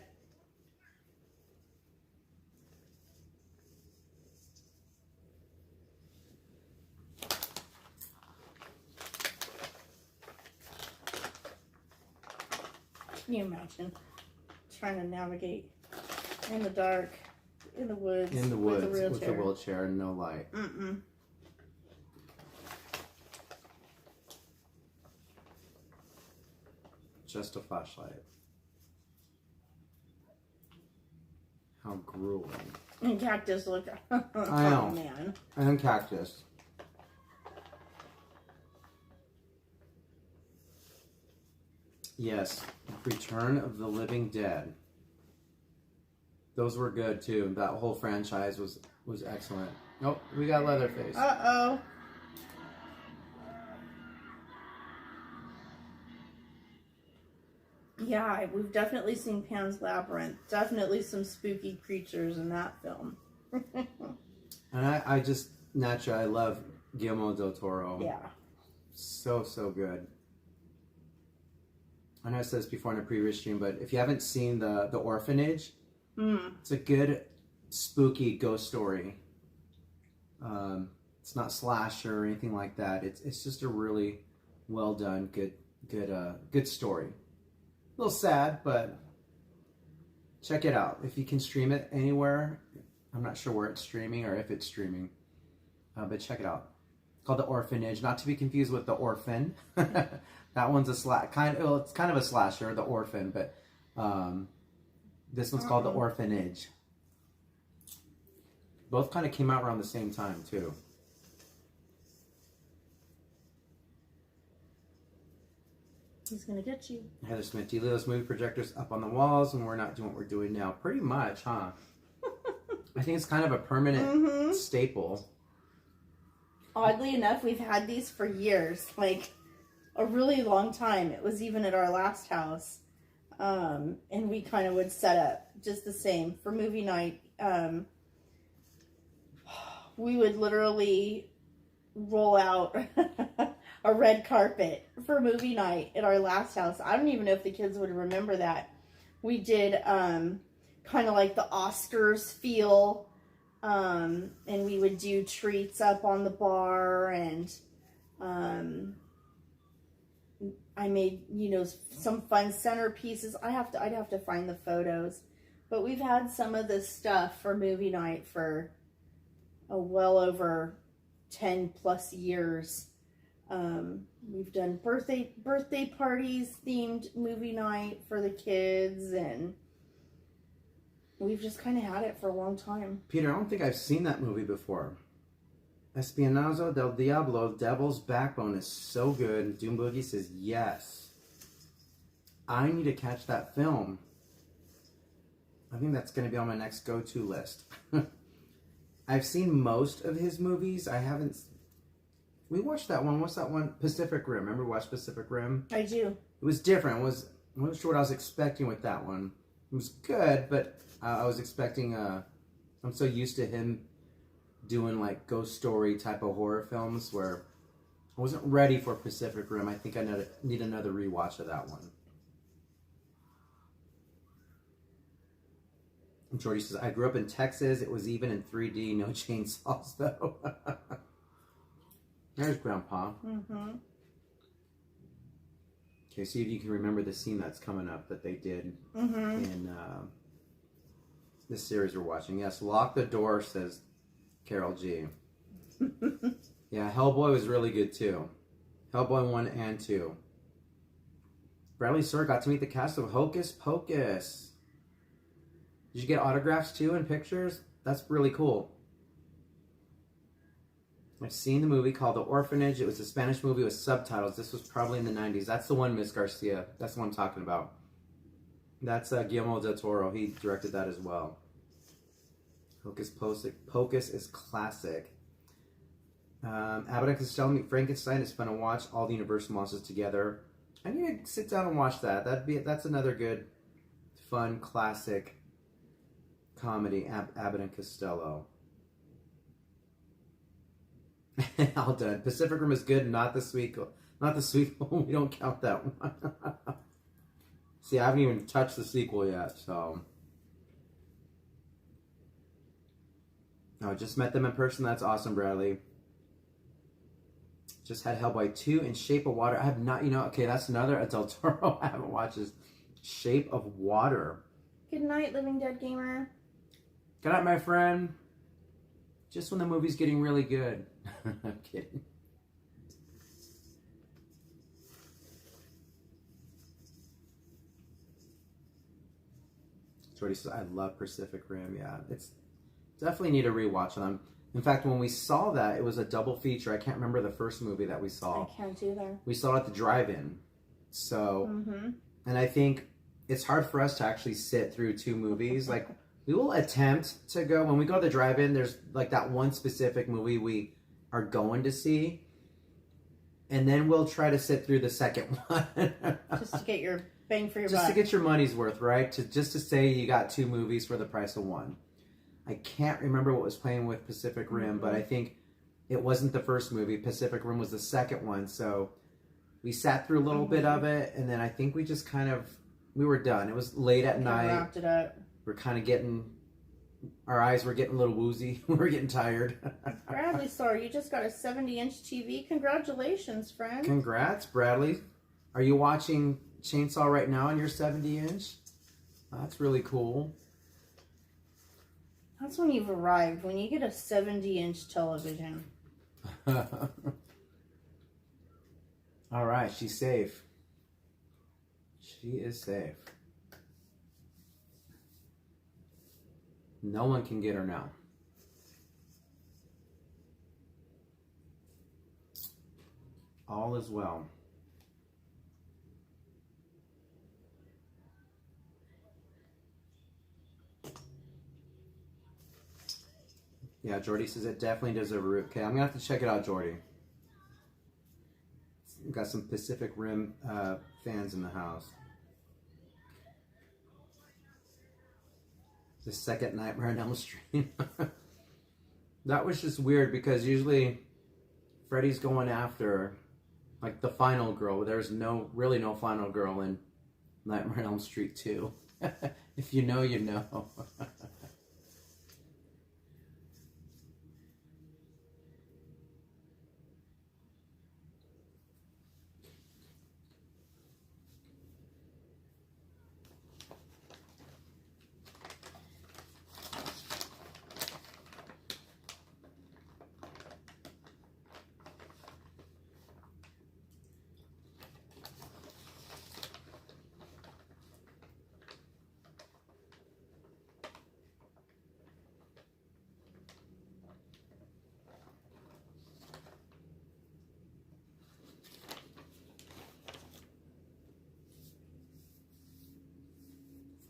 Can you imagine trying to navigate in the dark, in the woods, with a wheelchair and no light? Mm-mm. Just a flashlight. How grueling. And Cactus, look. I know. Oh, man. And Cactus. Yes. Return of the Living Dead. Those were good, too. That whole franchise was excellent. Oh, we got Leatherface. Uh-oh. Yeah, we've definitely seen Pan's Labyrinth. Definitely some spooky creatures in that film. And I just, naturally, I love Guillermo del Toro. Yeah. So good. I know I said this before in a previous stream, but if you haven't seen The Orphanage, it's a good spooky ghost story. It's not slasher or anything like that. It's just a really well done, good story. A little sad, but check it out. If you can stream it anywhere, I'm not sure where it's streaming or if it's streaming, but check it out. It's called The Orphanage, not to be confused with The Orphan. That one's it's kind of a slasher, The Orphan, but this one's called The Orphanage. Both kind of came out around the same time too. He's gonna get you. Heather Smith, do you leave those movie projectors up on the walls when we're not doing what we're doing now? Pretty much, huh? I think it's kind of a permanent staple. Oddly enough, we've had these for years, like a really long time. It was even at our last house. And we kind of would set up just the same for movie night. We would literally roll out a red carpet for movie night at our last house. I don't even know if the kids would remember that. We did kind of like the Oscars feel, and we would do treats up on the bar, and I made, some fun centerpieces. I'd have to find the photos. But we've had some of this stuff for movie night for well over 10 plus years. We've done birthday parties, themed movie night for the kids, and we've just kind of had it for a long time. Peter, I don't think I've seen that movie before. Espionazo del Diablo, Devil's Backbone is so good. Doom Boogie says yes. I need to catch that film. I think that's going to be on my next go-to list. I've seen most of his movies. I haven't... We watched that one. What's that one? Pacific Rim. Remember we watched Pacific Rim? I do. It was different. I wasn't sure what I was expecting with that one. It was good, but I was expecting... I'm so used to him doing like ghost story type of horror films where I wasn't ready for Pacific Rim. I think I need another rewatch of that one. And Jordy says, I grew up in Texas. It was even in 3D. No chainsaws, though. There's Grandpa. Mm-hmm. Okay, see if you can remember the scene that's coming up that they did in this series we're watching. Yes, lock the door, says Carol G. Yeah, Hellboy was really good, too. Hellboy 1 and 2. Bradley Sir got to meet the cast of Hocus Pocus. Did you get autographs too and pictures? That's really cool. I've seen the movie called The Orphanage. It was a Spanish movie with subtitles. This was probably in the 90s. That's the one, Miss Garcia. That's the one I'm talking about. That's Guillermo del Toro. He directed that as well. Hocus Pocus is classic. Abbott and Costello Meet Frankenstein is fun to watch. All the Universal monsters together. I need to sit down and watch that. That's another good, fun, classic comedy. Abbott and Costello. All done. Pacific Rim is good. Not the sweet one. We don't count that one. See, I haven't even touched the sequel yet. So, I just met them in person. That's awesome, Bradley. Just had Hellboy 2 and Shape of Water. I have not, okay, that's another Del Toro I haven't watched is Shape of Water. Good night, Living Dead Gamer. Good night, my friend. Just when the movie's getting really good. I'm kidding. Jordy says, I love Pacific Rim. Yeah, it's definitely need a rewatch on them. In fact, when we saw that, it was a double feature. I can't remember the first movie that we saw. I can't either. We saw it at the drive-in. So, and I think it's hard for us to actually sit through two movies. Like, we will attempt to go, when we go to the drive-in, there's like that one specific movie we are going to see. And then we'll try to sit through the second one. Just to get your bang for your buck. Just to get your money's worth, right? Just to say you got two movies for the price of one. I can't remember what was playing with Pacific Rim, but I think it wasn't the first movie. Pacific Rim was the second one. So we sat through a little bit of it, and then I think we just we were done. It was late at night. Wrapped it up. We're kind of our eyes were getting a little woozy. We were getting tired. Bradley, sorry, you just got a 70-inch TV. Congratulations, friend. Congrats, Bradley. Are you watching Chainsaw right now on your 70-inch? That's really cool. That's when you've arrived, when you get a 70-inch television. All right, she's safe. She is safe. No one can get her now. All is well. Yeah, Jordy says it definitely does a root. Okay, I'm going to have to check it out, Jordy. We've got some Pacific Rim fans in the house. The second Nightmare on Elm Street. That was just weird because usually Freddy's going after like the final girl. There's really no final girl in Nightmare on Elm Street 2. If you know, you know.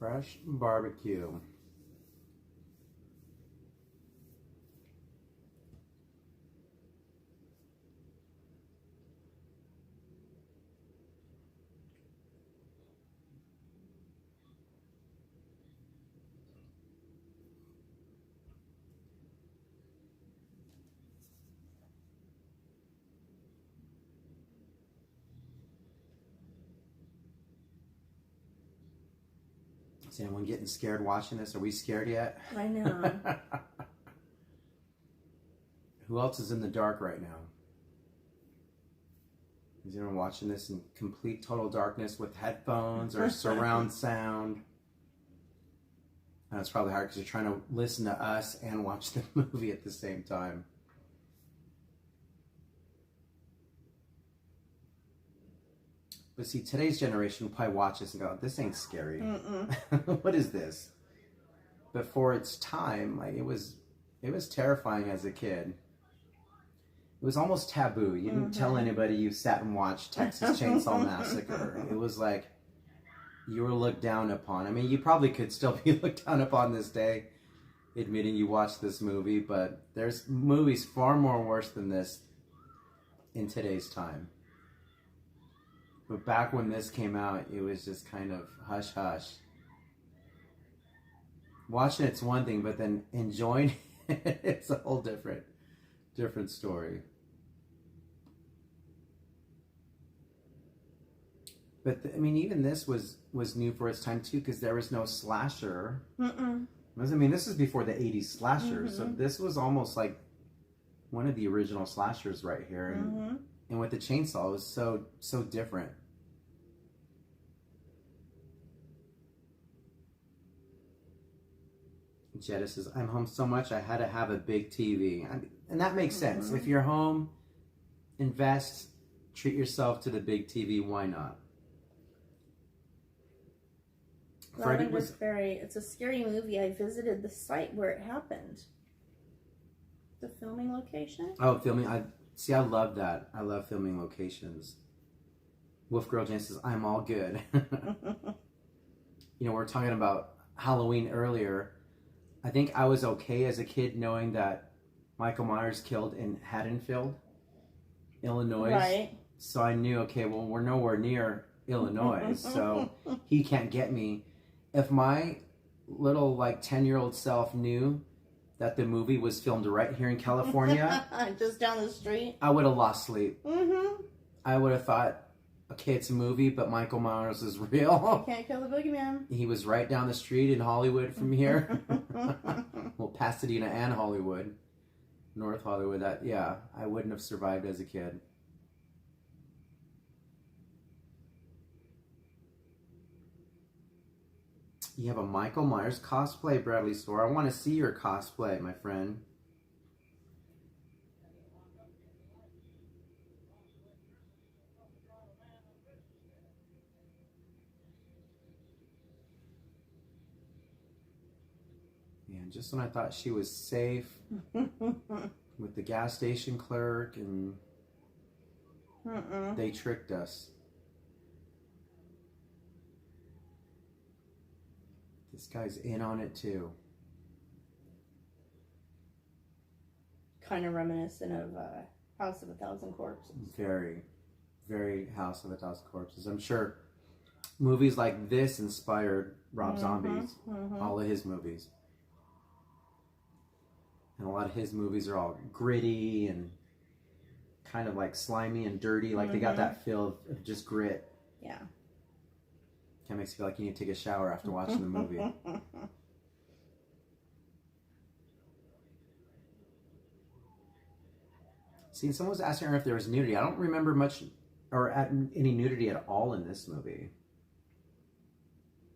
Fresh barbecue. Is anyone getting scared watching this? Are we scared yet? I know. Who else is in the dark right now? Is anyone watching this in complete total darkness with headphones or surround sound? And it's probably hard because you're trying to listen to us and watch the movie at the same time. But see, today's generation will probably watch this and go, "This ain't scary. What is this?" But for its time, like it was terrifying as a kid. It was almost taboo. You didn't tell anybody you sat and watched Texas Chainsaw Massacre. It was like you were looked down upon. I mean, you probably could still be looked down upon this day, admitting you watched this movie, but there's movies far more worse than this in today's time. But back when this came out, it was just kind of hush-hush. Watching it's one thing, but then enjoying it, it's a whole different story. But I mean, even this was new for its time too, because there was no slasher. I mean, this is before the '80s slashers, so this was almost like one of the original slashers right here, and with the chainsaw, it was so different. Jetta says, "I'm home so much, I had to have a big TV." And that makes sense. If you're home, invest, treat yourself to the big TV. Why not? It's a scary movie. I visited the site where it happened. The filming location. Oh, filming. I love that. I love filming locations. Wolf Girl Jane says, "I'm all good." You know, we're talking about Halloween earlier. I think I was okay as a kid knowing that Michael Myers killed in Haddonfield, Illinois. Right. So I knew, okay, well, we're nowhere near Illinois, so he can't get me. If my little, 10-year-old self knew that the movie was filmed right here in California, just down the street, I would have lost sleep. I would have thought, okay, it's a movie, but Michael Myers is real. Can't kill the boogeyman. He was right down the street in Hollywood from here. Well, Pasadena and Hollywood. North Hollywood. I wouldn't have survived as a kid. You have a Michael Myers cosplay, Bradley Store. I want to see your cosplay, my friend. And just when I thought she was safe with the gas station clerk, and they tricked us. This guy's in on it too. Kind of reminiscent of House of a Thousand Corpses. Very, very House of a Thousand Corpses. I'm sure movies like this inspired Rob Zombie's, all of his movies. And a lot of his movies are all gritty and kind of like slimy and dirty. Like they got that feel of just grit. Yeah. Kind of makes you feel like you need to take a shower after watching the movie. See, someone was asking her if there was nudity. I don't remember much or any nudity at all in this movie.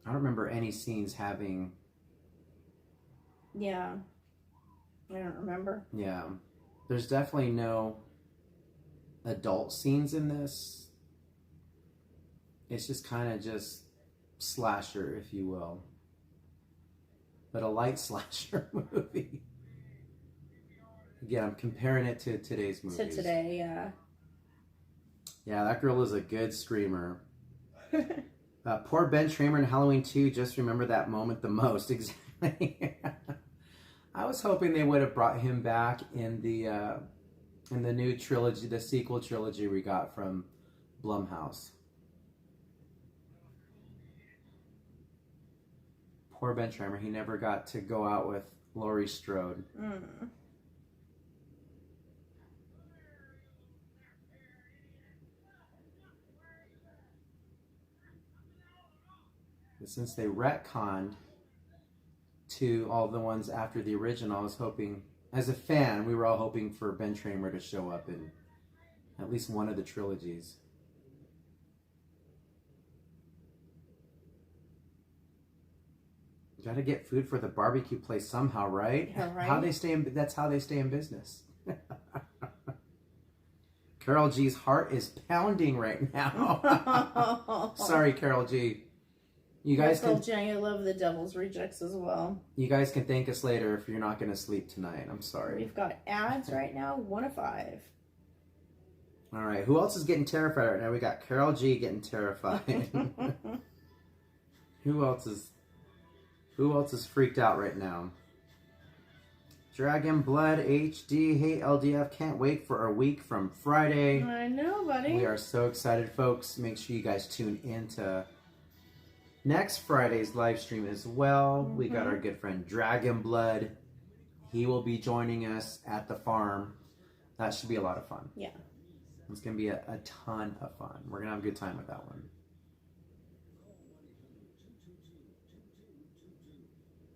I don't remember any scenes having... Yeah. I don't remember. Yeah. There's definitely no adult scenes in this. It's just kind of just slasher, if you will. But a light slasher movie. Again, I'm comparing it to today's movies. To today, yeah. Yeah, that girl is a good screamer. Poor Ben Tramer in Halloween 2. Just remember that moment the most. Exactly. I was hoping they would have brought him back in the new trilogy, the sequel trilogy we got from Blumhouse. Poor Ben Tramer. He never got to go out with Laurie Strode. But since they retconned to all the ones after the original, I was hoping, as a fan, we were all hoping for Ben Tramer to show up in at least one of the trilogies. Got to get food for the barbecue place somehow, right? Yeah, right. That's how they stay in business. Carol G's heart is pounding right now. Sorry, Carol G. You guys can. I love the Devil's Rejects as well. You guys can thank us later if you're not going to sleep tonight. I'm sorry. We've got ads right now. 1 of 5. All right. Who else is getting terrified right now? We got Carol G getting terrified. Who else is freaked out right now? Dragon Blood HD. Hey, LDF. Can't wait for a week from Friday. I know, buddy. We are so excited, folks. Make sure you guys tune in to next Friday's live stream as well. We got our good friend Dragon Blood. He will be joining us at the farm. That should be a lot of fun. Yeah. It's going to be a ton of fun. We're going to have a good time with that one.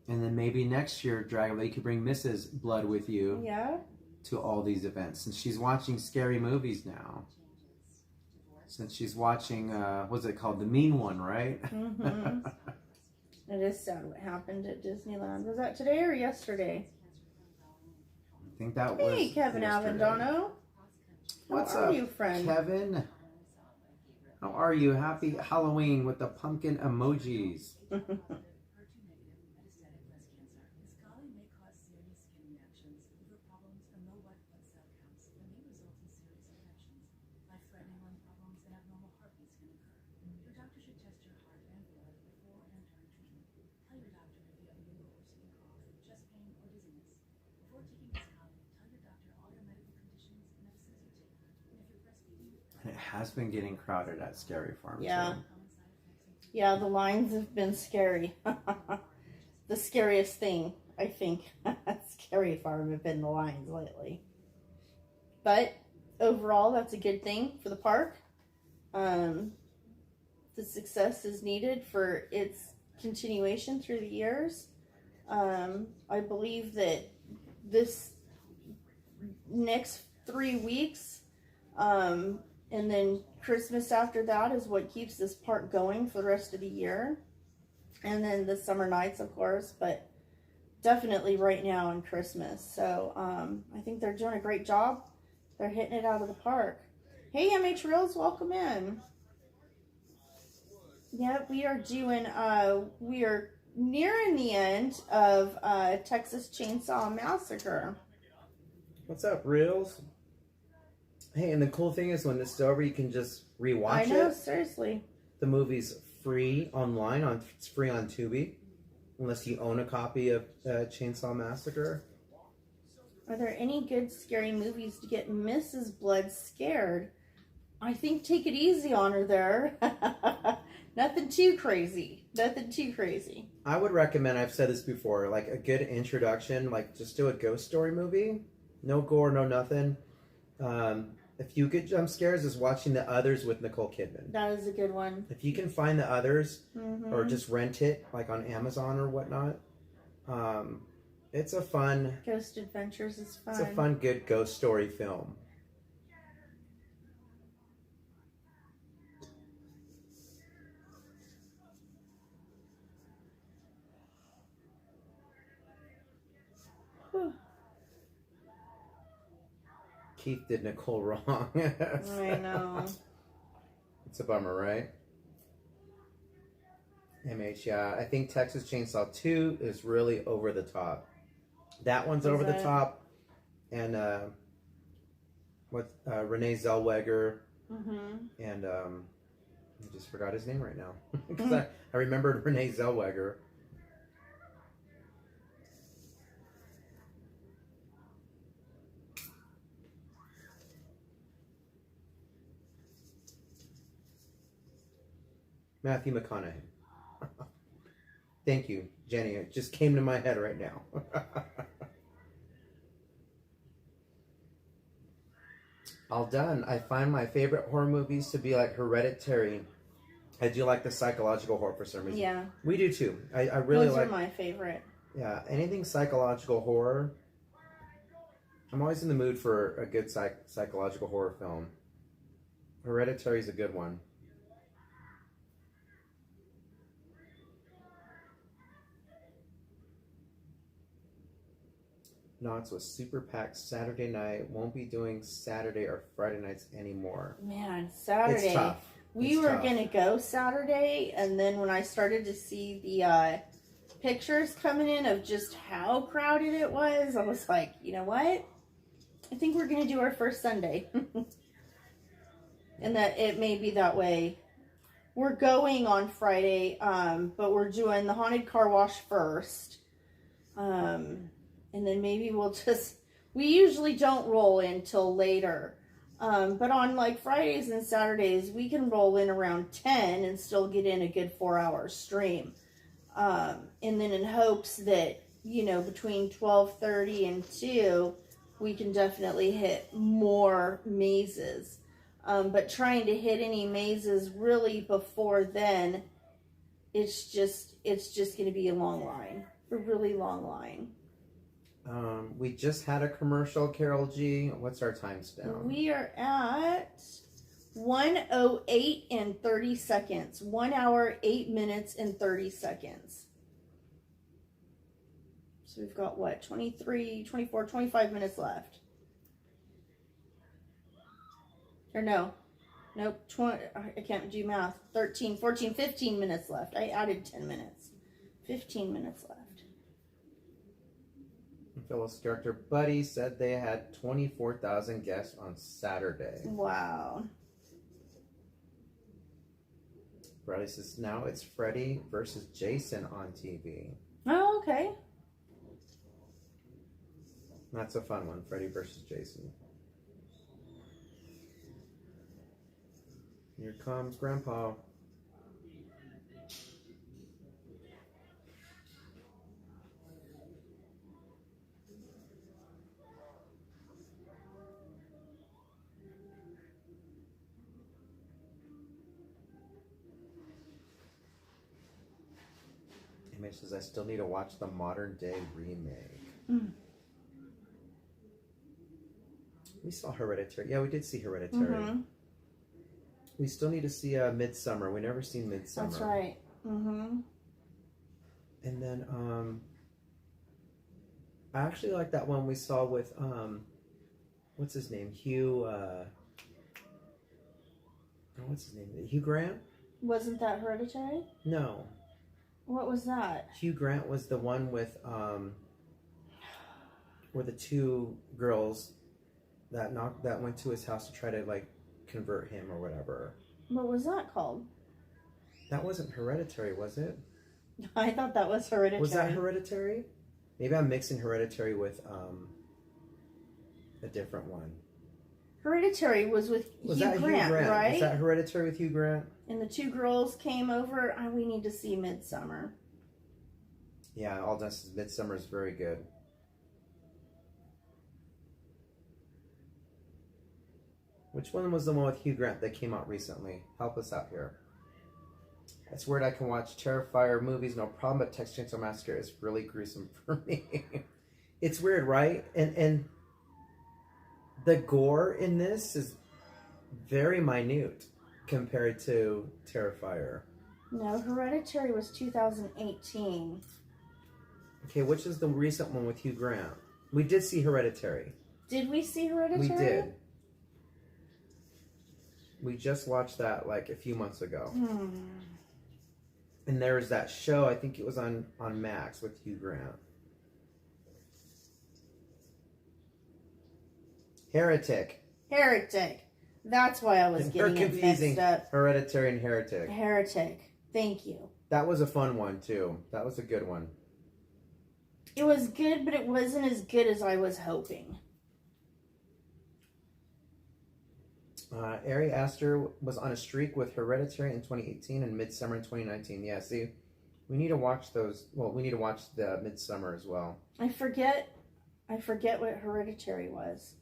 And then maybe next year, Dragon Blood, you could bring Mrs. Blood with you. Yeah. To all these events. And she's watching scary movies now. Since she's watching, what's it called? The Mean One, right? It is sad what happened at Disneyland. Was that today or yesterday? I think that was. Hey, Kevin Avendano. What's How are up, you, friend? Kevin? How are you? Happy Halloween with the pumpkin emojis. It has been getting crowded at Scary Farm. Yeah. Too. Yeah, the lines have been scary. The scariest thing, I think, at Scary Farm have been the lines lately. But overall, that's a good thing for the park. The success is needed for its continuation through the years. I believe that this next 3 weeks, and then Christmas after that is what keeps this park going for the rest of the year. And then the summer nights, of course, but definitely right now in Christmas. So I think they're doing a great job. They're hitting it out of the park. Hey, MH Reels, welcome in. Yep, we are nearing the end of Texas Chainsaw Massacre. What's up, Reels? Hey, and the cool thing is when this is over, you can just rewatch it. I know, seriously. The movie's free online. It's free on Tubi, unless you own a copy of Chainsaw Massacre. Are there any good scary movies to get Mrs. Blood scared? I think take it easy on her there. Nothing too crazy. Nothing too crazy. I would recommend, I've said this before, like a good introduction, like just do a ghost story movie. No gore, no nothing. If you get jump scares, just watching The Others with Nicole Kidman. That is a good one. If you can find The Others, or just rent it, like on Amazon or whatnot, it's a fun... Ghost Adventures is fun. It's a fun, good ghost story film. Keith did Nicole wrong. I know. It's a bummer, right? MH, yeah. I think Texas Chainsaw 2 is really over the top. That one's over the top. And Renee Zellweger and I just forgot his name right now. Because I remembered Renee Zellweger. Matthew McConaughey. Thank you, Jenny. It just came to my head right now. All done. I find my favorite horror movies to be like Hereditary. I do like the psychological horror for some reason. Yeah. We do too. I really Those like... are my favorite. Yeah, anything psychological horror. I'm always in the mood for a good psychological horror film. Hereditary is a good one. Knots was super packed Saturday night. Won't be doing Saturday or Friday nights anymore. Man, Saturday. It's tough. We were going to go Saturday, and then when I started to see the pictures coming in of just how crowded it was, I was like, you know what? I think we're going to do our first Sunday. And that it may be that way. We're going on Friday, but we're doing the haunted car wash first. And then maybe we'll just... We usually don't roll in till later. But on like Fridays and Saturdays, we can roll in around 10 and still get in a good 4-hour stream. And then in hopes that, you know, between 12:30 and 2, we can definitely hit more mazes. But trying to hit any mazes really before then, it's just going to be a long line. A really long line. We just had a commercial, Carol G. What's our times down? We are at 1:08 and 30 seconds. 1 hour, 8 minutes, and 30 seconds. So we've got, what, 23, 24, 25 minutes left. Or no. Nope. 20, I can't do math. 13, 14, 15 minutes left. I added 10 minutes. 15 minutes left. Phyllis director Buddy said they had 24,000 guests on Saturday. Wow. Bradley says now it's Freddy versus Jason on TV. Oh, okay. That's a fun one, Freddy versus Jason. Here comes Grandpa. Image says I still need to watch the modern day remake. We saw Hereditary. Yeah, we did see Hereditary. Mm-hmm. We still need to see Midsummer. We never seen Midsummer. That's right. Mm-hmm. And then I actually like that one we saw with what's his name? Hugh what's his name? Hugh Grant? Wasn't that Hereditary? No. What was that? Hugh Grant was the one with where the two girls that went to his house to try to like convert him or whatever. What was that called? That wasn't Hereditary, was it? I thought that was Hereditary. Was that Hereditary? Maybe I'm mixing Hereditary with a different one. Hereditary was with Hugh Grant, right? Was that Hereditary with Hugh Grant? And the two girls came over. We need to see Midsummer. Yeah, all done. Midsummer is very good. Which one was the one with Hugh Grant that came out recently? Help us out here. It's weird I can watch Terrifier movies, no problem, but Texas Chainsaw Massacre is really gruesome for me. It's weird, right? And the gore in this is very minute compared to Terrifier. No, Hereditary was 2018. Okay, which is the recent one with Hugh Grant? We did see Hereditary. Did we see Hereditary? We did. We just watched that like a few months ago. And there was that show, I think it was on Max with Hugh Grant. Heretic. That's why I was You're getting it confusing mixed up. Hereditary and Heretic. Heretic. Thank you. That was a fun one, too. That was a good one. It was good, but it wasn't as good as I was hoping. Ari Aster was on a streak with Hereditary in 2018 and Midsummer in 2019. Yeah, see, we need to watch those. Well, we need to watch the Midsummer as well. I forget what Hereditary was.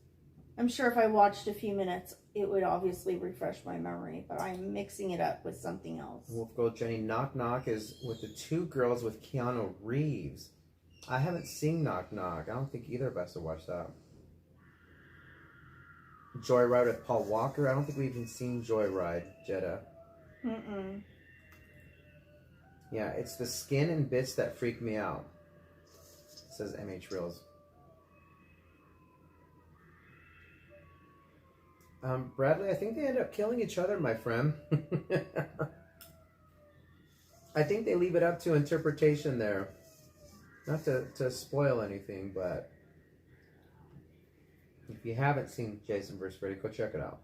I'm sure if I watched a few minutes, it would obviously refresh my memory, but I'm mixing it up with something else. Wolf Gold Jenny, Knock Knock is with the two girls with Keanu Reeves. I haven't seen Knock Knock. I don't think either of us have watched that. Joyride with Paul Walker. I don't think we've even seen Joyride, Jetta. Mm-mm. Yeah, it's the skin and bits that freak me out, says MH Reels. Bradley, I think they end up killing each other, my friend. I think they leave it up to interpretation there. Not to spoil anything, but if you haven't seen Jason vs. Freddy, go check it out.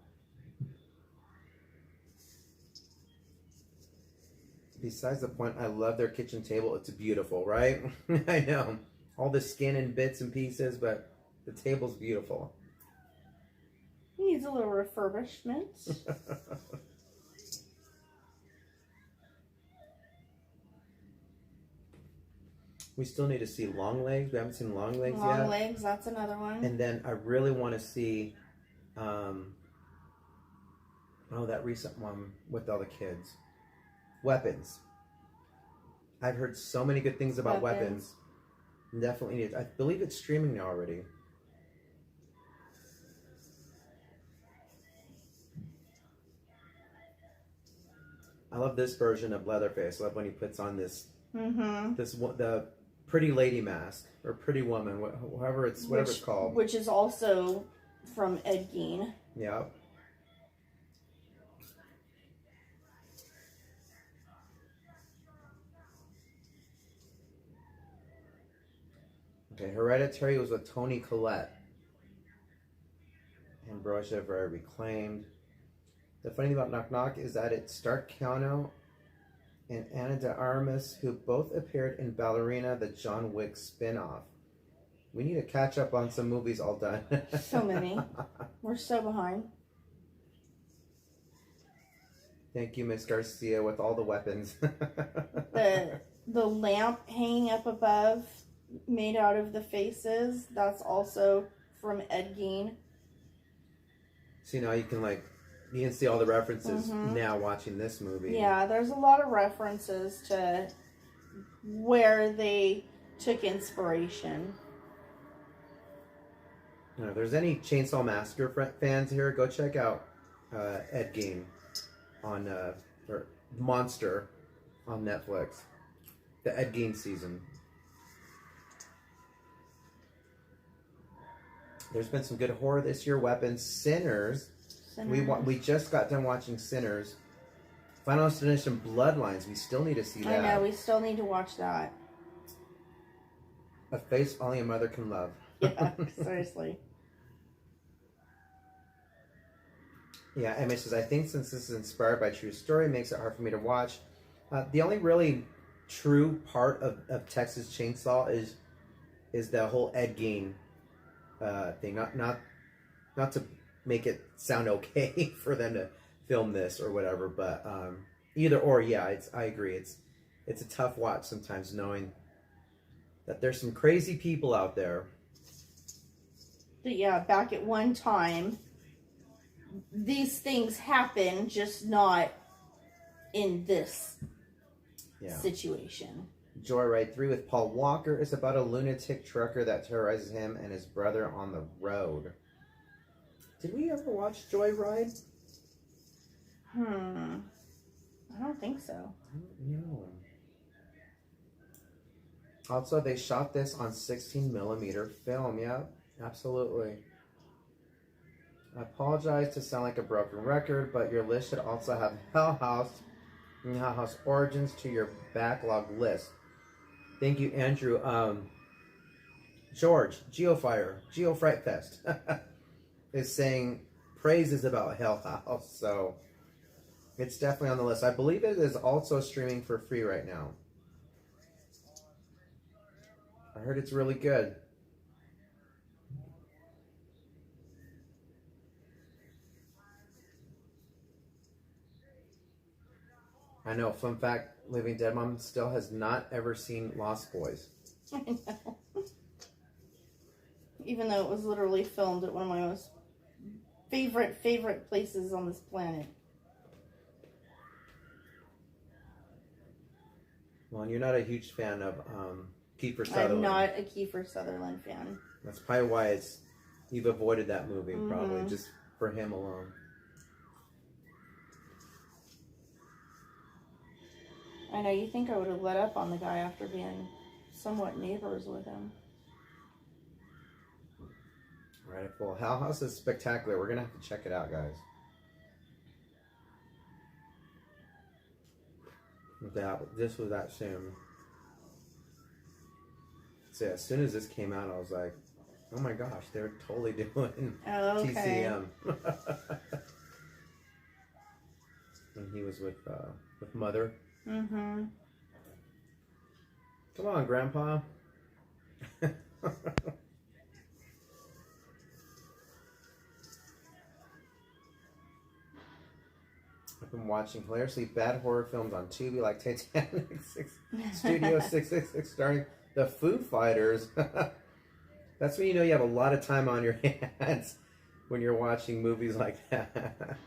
Besides the point, I love their kitchen table. It's beautiful, right? I know. All the skin and bits and pieces, but the table's beautiful. It needs a little refurbishment. We still need to see Long Legs. We haven't seen Long Legs yet. Long Legs, that's another one. And then I really want to see, that recent one with all the kids. Weapons. I've heard so many good things about Weapons. Definitely need. I believe it's streaming now already. I love this version of Leatherface. I love when he puts on this, the pretty lady mask or pretty woman, whatever it's called. Which is also from Ed Gein. Yeah. Okay, Hereditary was with Toni Collette. Ambrosia very reclaimed. The funny thing about Knock Knock is that it's Stark Keanu and Ana de Armas, who both appeared in Ballerina, the John Wick spin-off. We need to catch up on some movies all done. So many. We're so behind. Thank you, Miss Garcia, with all the weapons. the lamp hanging up above, made out of the faces, that's also from Ed Gein. So now you can see all the references now watching this movie. Yeah, there's a lot of references to where they took inspiration. If there's any Chainsaw Massacre fans here, go check out Ed Gein on or Monster on Netflix. The Ed Gein season. There's been some good horror this year. Weapons, Sinners. We just got done watching Sinners. Final Destination Bloodlines. We still need to see that. I know, we still need to watch that. A Face Only a Mother Can Love. Yeah, seriously. Yeah, Emma says, I think since this is inspired by a true story, it makes it hard for me to watch. The only really true part of Texas Chainsaw is the whole Ed Gein thing. Not to make it sound okay for them to film this or whatever, but either or, yeah, I agree. It's a tough watch sometimes, knowing that there's some crazy people out there. But yeah, back at one time, these things happen, just not in this situation. Joyride 3 with Paul Walker is about a lunatic trucker that terrorizes him and his brother on the road. Did we ever watch Joyride? I don't think so. I don't know. Also, they shot this on 16mm film. Yeah, absolutely. I apologize to sound like a broken record, but your list should also have Hell House and Hell House Origins to your backlog list. Thank you, Andrew. George, Geofire, Geofright Fest, is saying praises about Hell House, so it's definitely on the list. I believe it is also streaming for free right now. I heard it's really good. I know, fun fact, Living Dead Mom still has not ever seen Lost Boys. I know. Even though it was literally filmed at one of my most favorite places on this planet. Well, and you're not a huge fan of Kiefer Sutherland. I'm not a Kiefer Sutherland fan. That's probably why you've avoided that movie, probably, just for him alone. I know, you think I would have let up on the guy after being somewhat neighbors with him. Right, well, Hell House is spectacular. We're going to have to check it out, guys. This was that soon. So yeah, as soon as this came out, I was like, oh my gosh, they're totally doing TCM. And he was with Mother. Mm-hmm. Come on, Grandpa. I've been watching hilariously bad horror films on Tubi like Titanic, Studio 666, starring the Foo Fighters. That's when you know you have a lot of time on your hands when you're watching movies like that.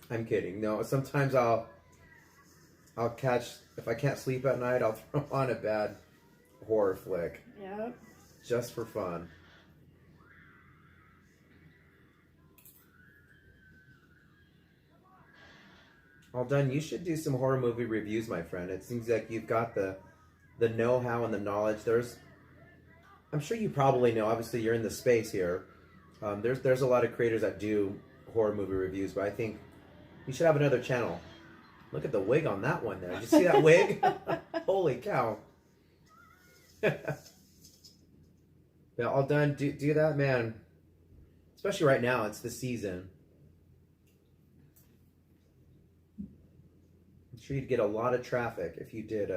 I'm kidding. No, sometimes I'll catch, if I can't sleep at night, I'll throw on a bad horror flick. Yep. Just for fun. All done. You should do some horror movie reviews, my friend. It seems like you've got the know-how and the knowledge. I'm sure you probably know. Obviously, you're in the space here. There's a lot of creators that do horror movie reviews, but I think you should have another channel. Look at the wig on that one there. Did you see that wig? Holy cow! Yeah, all done. Do that, man. Especially right now, it's the season. I'm sure you'd get a lot of traffic if you did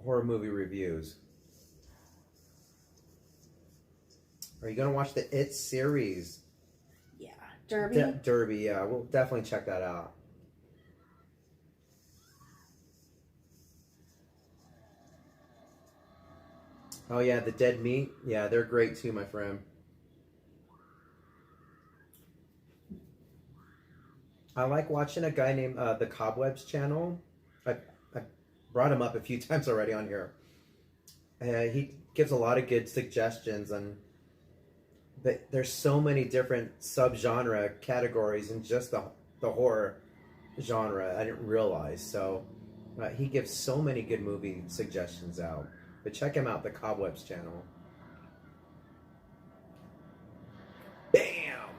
horror movie reviews. Are you going to watch the It series? Yeah. Derby? Derby, yeah. We'll definitely check that out. Oh, yeah, the Dead Meat. Yeah, they're great too, my friend. I like watching a guy named The Cobwebs channel. I brought him up a few times already on here. He gives a lot of good suggestions, and there's so many different subgenre categories in just the horror genre. I didn't realize. So he gives so many good movie suggestions out. But check him out, The Cobwebs channel. Bam!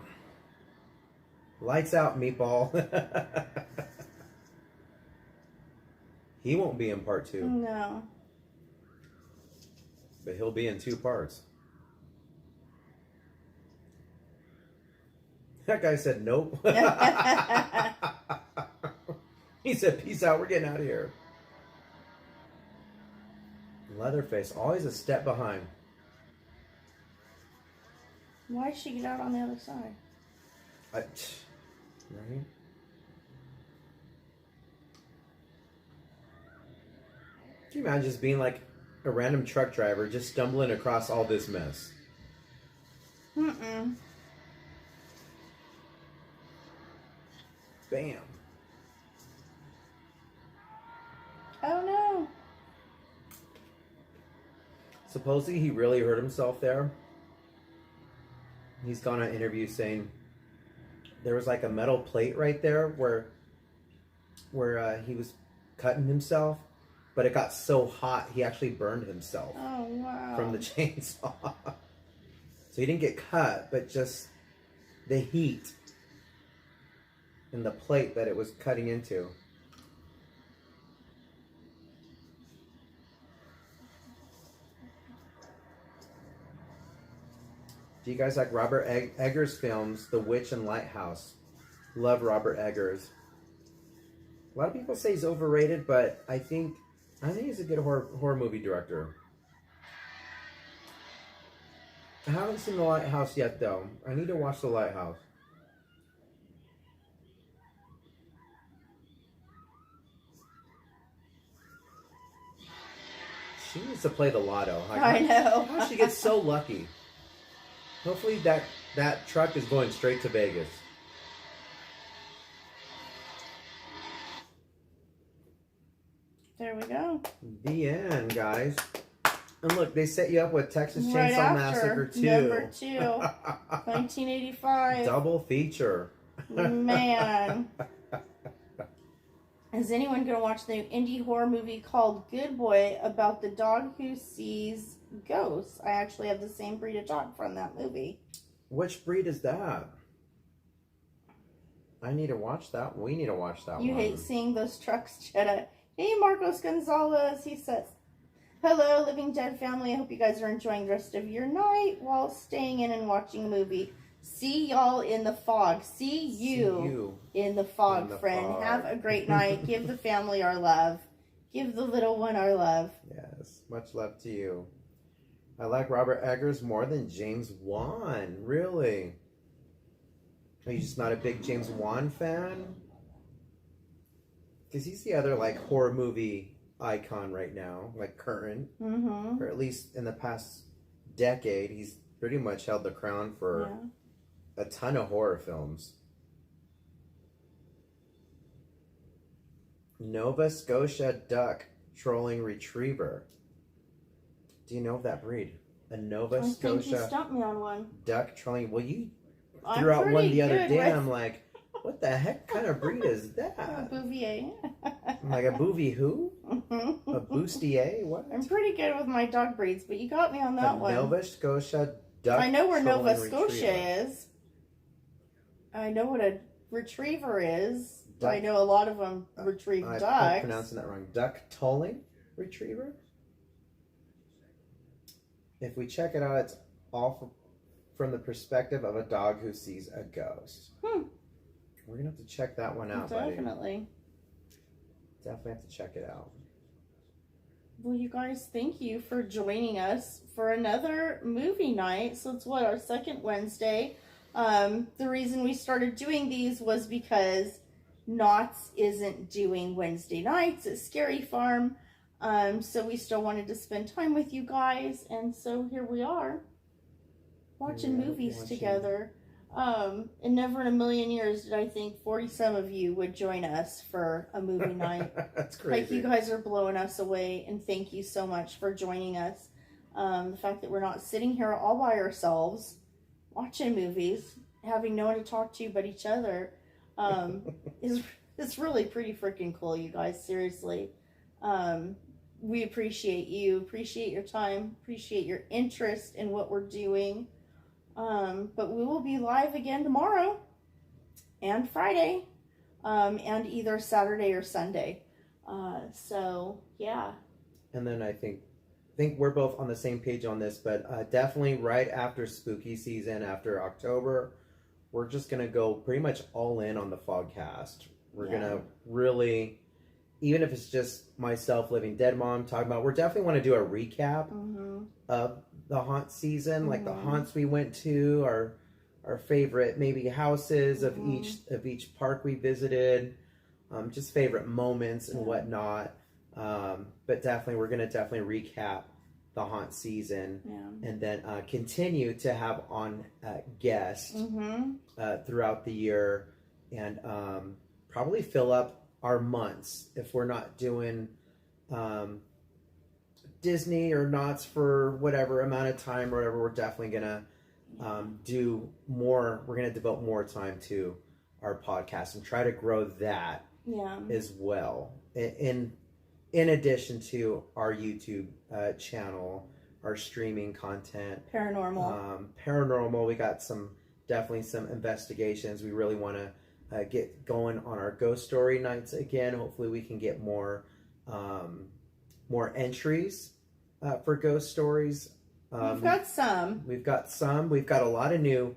Lights out, Meatball. He won't be in part 2. No. But he'll be in 2 parts. That guy said nope. He said, peace out, we're getting out of here. Leatherface, always a step behind. Why did she get out on the other side? Right? Can you imagine just being like a random truck driver just stumbling across all this mess? Mm-mm. Bam. Oh no. Supposedly he really hurt himself there. He's gone on interviews saying there was like a metal plate right there where he was cutting himself, but it got so hot he actually burned himself. Oh wow. From the chainsaw. So he didn't get cut, but just the heat in the plate that it was cutting into. Do you guys like Robert Eggers' films, The Witch and Lighthouse? Love Robert Eggers. A lot of people say he's overrated, but I think he's a good horror movie director. I haven't seen The Lighthouse yet, though. I need to watch The Lighthouse. She needs to play the lotto. I know. How she gets so lucky. Hopefully that truck is going straight to Vegas. There we go. The end, guys. And look, they set you up with Texas Right Chainsaw Massacre 2. Number 2. 1985. Double feature. Man. Is anyone going to watch the indie horror movie called Good Boy about the dog who sees ghosts? I actually have the same breed of dog from that movie. Which breed is that? I need to watch that. We need to watch that one. You hate seeing those trucks, Jetta. Hey, Marcos Gonzalez. He says, hello, Living Dead family. I hope you guys are enjoying the rest of your night while staying in and watching a movie. See y'all in the fog. See you in the fog, friend. Fog. Have a great night. Give the family our love. Give the little one our love. Yes, much love to you. I like Robert Eggers more than James Wan. Really? Are you just not a big James Wan fan? Because he's the other like horror movie icon right now, like current, or at least in the past decade, he's pretty much held the crown for a ton of horror films. Nova Scotia Duck Trolling Retriever. Do you know that breed? A Nova I Scotia think you stumped me on one. Duck Trolling. Well, you threw out one the other day, and I'm like, what the heck kind of breed is that? A Bouvier. Like a Bouvier who? A Bustier? What? I'm pretty good with my dog breeds, but you got me on that one. Nova Scotia Duck. I know where Trolling Nova Retriever. Scotia is. I know what a retriever is. Duck. I know a lot of them retrieve I'm ducks. pronouncing that wrong. Duck Tolling Retriever? If we check it out, it's all from the perspective of a dog who sees a ghost. We're going to have to check that one out, Definitely. buddy. Definitely have to check it out. Well, you guys, thank you for joining us for another movie night. So it's our second Wednesday. The reason we started doing these was because Knott's isn't doing Wednesday nights at Scary Farm. So we still wanted to spend time with you guys. And so here we are watching movies together. And never in a million years did I think 40-some of you would join us for a movie night. That's crazy. Like, you guys are blowing us away, and thank you so much for joining us. The fact that we're not sitting here all by ourselves watching movies, having no one to talk to but each other, is really pretty freaking cool, you guys. Seriously. We appreciate you, appreciate your time, appreciate your interest in what we're doing. But we will be live again tomorrow and Friday, and either Saturday or Sunday. So yeah. And then I think we're both on the same page on this, but definitely right after spooky season, after October, we're just going to go pretty much all in on the Fogcast. We're going to really, even if it's just myself, Living Dead Mom, talking about, we're definitely want to do a recap of the haunt season, like the haunts we went to, our favorite maybe houses of each park we visited, just favorite moments and whatnot. But definitely, we're going to recap the haunt season, and then continue to have on guests throughout the year, and probably fill up our months if we're not doing Disney or Knott's for whatever amount of time or whatever. We're definitely gonna do more. We're gonna devote more time to our podcast and try to grow that as well. In addition to our YouTube channel, our streaming content, paranormal. We got definitely some investigations. We really want to get going on our ghost story nights again. Hopefully, we can get more entries for ghost stories We've got some. We've got some. We've got a lot of new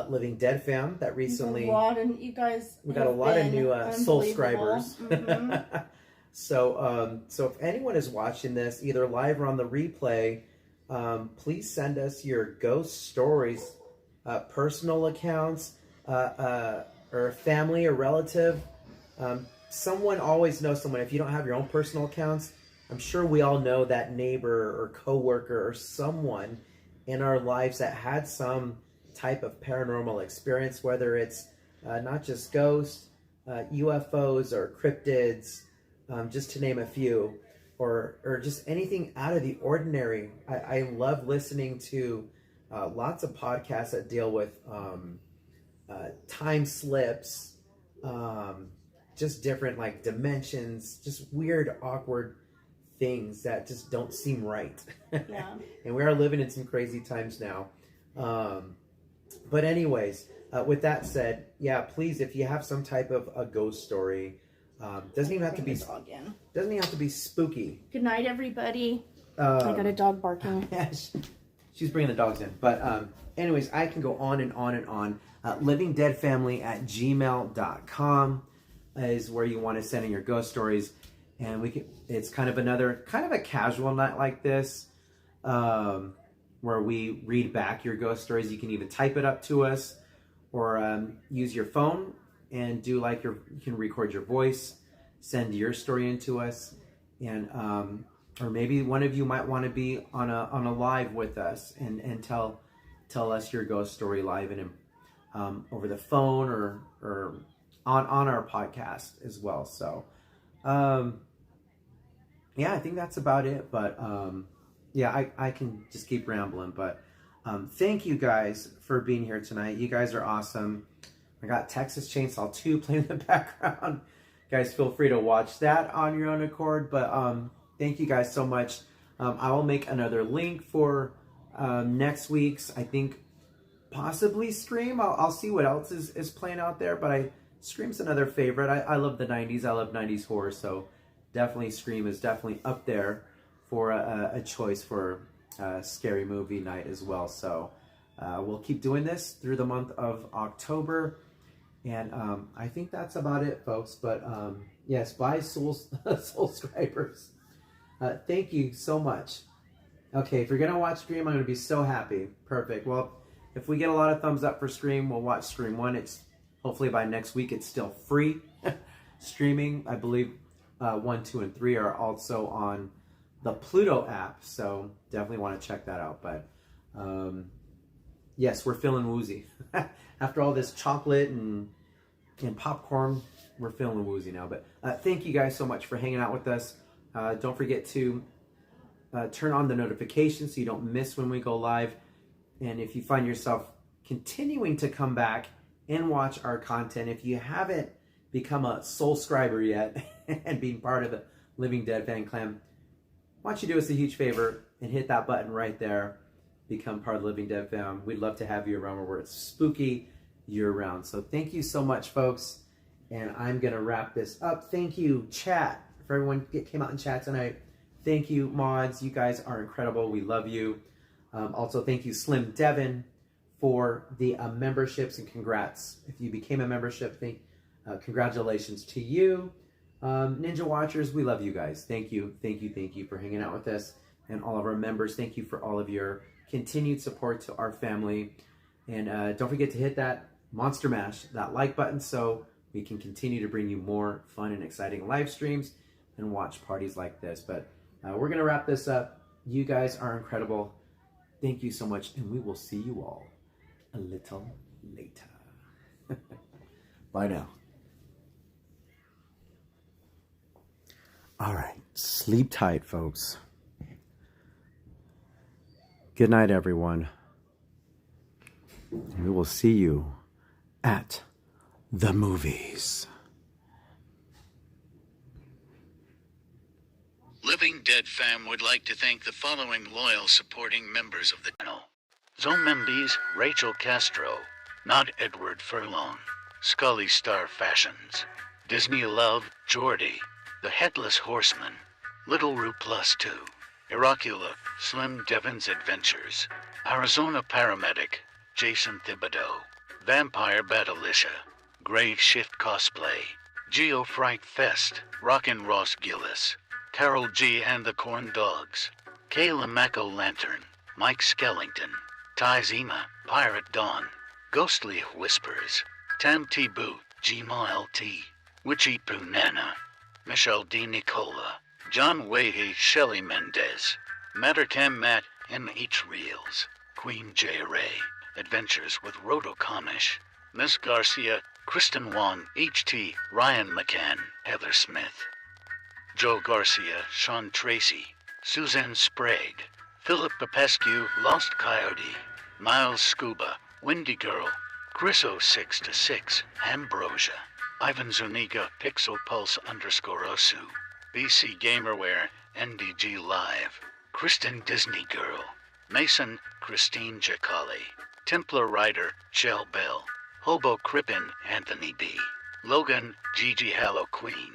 Living Dead fam that recently. You guys. We got a lot of new soul scribers. Mm-hmm. So if anyone is watching this, either live or on the replay, please send us your ghost stories, personal accounts, or family or relative. Someone always knows someone. If you don't have your own personal accounts, I'm sure we all know that neighbor or coworker or someone in our lives that had some type of paranormal experience, whether it's not just ghosts, UFOs or cryptids, just to name a few, or just anything out of the ordinary. I love listening to lots of podcasts that deal with time slips, just different like dimensions, just weird, awkward things that just don't seem right. Yeah. And we are living in some crazy times now. But anyways, with that said, yeah, please, if you have some type of a ghost story, doesn't even have to be spooky. Good night, everybody. I got a dog barking. Yeah, she's bringing the dogs in. But anyways, I can go on and on and on. livingdeadfamily@gmail.com is where you want to send in your ghost stories. And it's kind of a casual night like this, where we read back your ghost stories. You can either type it up to us or use your phone and do you can record your voice, send your story into us, and or maybe one of you might want to be on a live with us and tell us your ghost story live and over the phone or on our podcast as well. So yeah, I think that's about it. But yeah, I can just keep rambling. But thank you guys for being here tonight. You guys are awesome. I got Texas Chainsaw 2 playing in the background. Guys, feel free to watch that on your own accord. But thank you guys so much. I will make another link for next week's, I think, possibly Scream. I'll see what else is playing out there. But Scream's another favorite. I love the 90s. I love 90s horror. So definitely Scream is definitely up there for a choice for a scary movie night as well. So we'll keep doing this through the month of October. And I think that's about it, folks. But yes, bye, soul scribers. Thank you so much. Okay, if you're going to watch Scream, I'm going to be so happy. Perfect. Well, if we get a lot of thumbs up for Scream, we'll watch Scream 1. It's hopefully by next week it's still free streaming. I believe 1, 2, and 3 are also on the Pluto app. So definitely want to check that out. But yes, we're feeling woozy. After all this chocolate and popcorn, we're feeling woozy now. But thank you guys so much for hanging out with us. Don't forget to turn on the notifications so you don't miss when we go live. And if you find yourself continuing to come back and watch our content, if you haven't become a soul scriber yet and being part of the Living Dead fan clan, why don't you do us a huge favor and hit that button right there. Become part of the Living Dead fam. We'd love to have you around where it's spooky year-round. So thank you so much, folks. And I'm going to wrap this up. Thank you, chat, for everyone that came out and chat tonight. Thank you, mods. You guys are incredible. We love you. Also, thank you, Slim Devin, for the memberships, and congrats. If you became a membership, congratulations to you. Ninja Watchers, we love you guys. Thank you for hanging out with us. And all of our members, thank you for all of your continued support to our family. And don't forget to hit that monster mash, that like button, so we can continue to bring you more fun and exciting live streams and watch parties like this. But we're going to wrap this up. You guys are incredible. Thank you so much, and we will see you all a little later. Bye now. All right, sleep tight, folks. Good night, everyone. We will see you at the movies. Living Dead fam would like to thank the following loyal supporting members of the channel. Zombembies, Rachel Castro, Not Edward Furlong, Scully Star Fashions, Disney Love, Jordy, The Headless Horseman, Little Roo Plus 2, Iracula, Slim Devin's Adventures. Arizona Paramedic, Jason Thibodeau. Vampire Batalicia, Grave Shift Cosplay. Geo Fright Fest, Rockin' Ross Gillis. Carol G and the Corn Dogs. Kayla Mac-O-Lantern, Mike Skellington. Ty Zima, Pirate Dawn. Ghostly Whispers. Tam T. Boo, Gma LT. Witchy Poo Nana. Michelle D. Nicola. John Wahey, Shelley Mendez. Mattercam Matt, M.H. Reels. Queen J. Ray. Adventures with Roto Comish. Miss Garcia, Kristen Wong, H.T., Ryan McCann, Heather Smith. Joe Garcia, Sean Tracy. Suzanne Sprague. Philip Popescu, Lost Coyote. Miles Scuba, Windy Girl. Chris 06-6, Ambrosia. Ivan Zuniga, Pixel Pulse _Osu. BC Gamerware, NDG Live. Kristen Disney Girl. Mason, Christine Jacali. Templar Rider, Shell Bell. Hobo Crippen, Anthony B. Logan, Gigi Hallow Queen.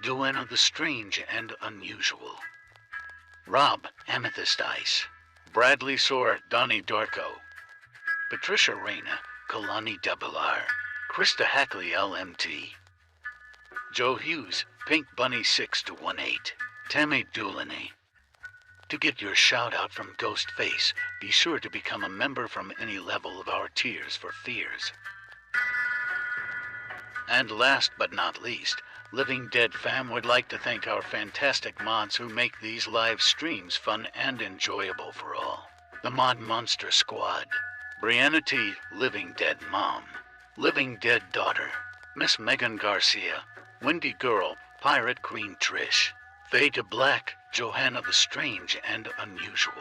Duenna the Strange and Unusual. Rob, Amethyst Ice. Bradley Soar, Donnie Darko. Patricia Reyna, Kalani Dabilar. Krista Hackley, LMT. Joe Hughes, Pink Bunny 6-18. Tammy Doolany. To get your shout out from Ghostface, be sure to become a member from any level of our Tears for Fears. And last but not least, Living Dead Fam would like to thank our fantastic mods who make these live streams fun and enjoyable for all. The Mod Monster Squad. Brianna T, Living Dead Mom. Living Dead Daughter. Miss Megan Garcia. Windy Girl, Pirate Queen Trish. Fade to Black, Johanna the Strange and Unusual.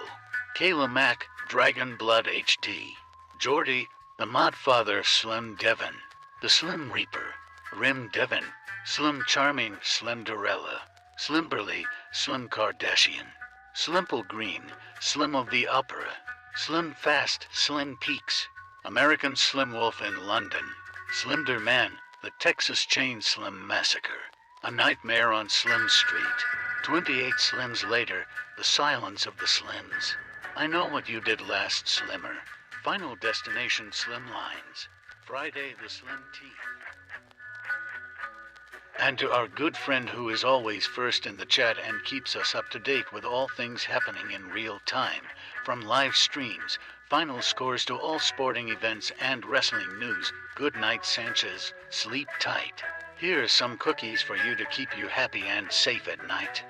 Kayla Mack, Dragon Blood HD. Jordy, the Mod Father Slim Devon. The Slim Reaper, Rim Devon. Slim Charming, Slenderella. Slimberly, Slim Kardashian. Slimple Green, Slim of the Opera. Slim Fast, Slim Peaks. American Slim Wolf in London. Slender Man, the Texas Chainsaw Massacre. A Nightmare on Slim Street. 28 Slims later, The Silence of the Slims. I Know What You Did Last Slimmer. Final Destination Slimlines. Friday the Slim Teeth. And to our good friend who is always first in the chat and keeps us up to date with all things happening in real time, from live streams, final scores to all sporting events and wrestling news, good night Sanchez, sleep tight. Here's some cookies for you to keep you happy and safe at night.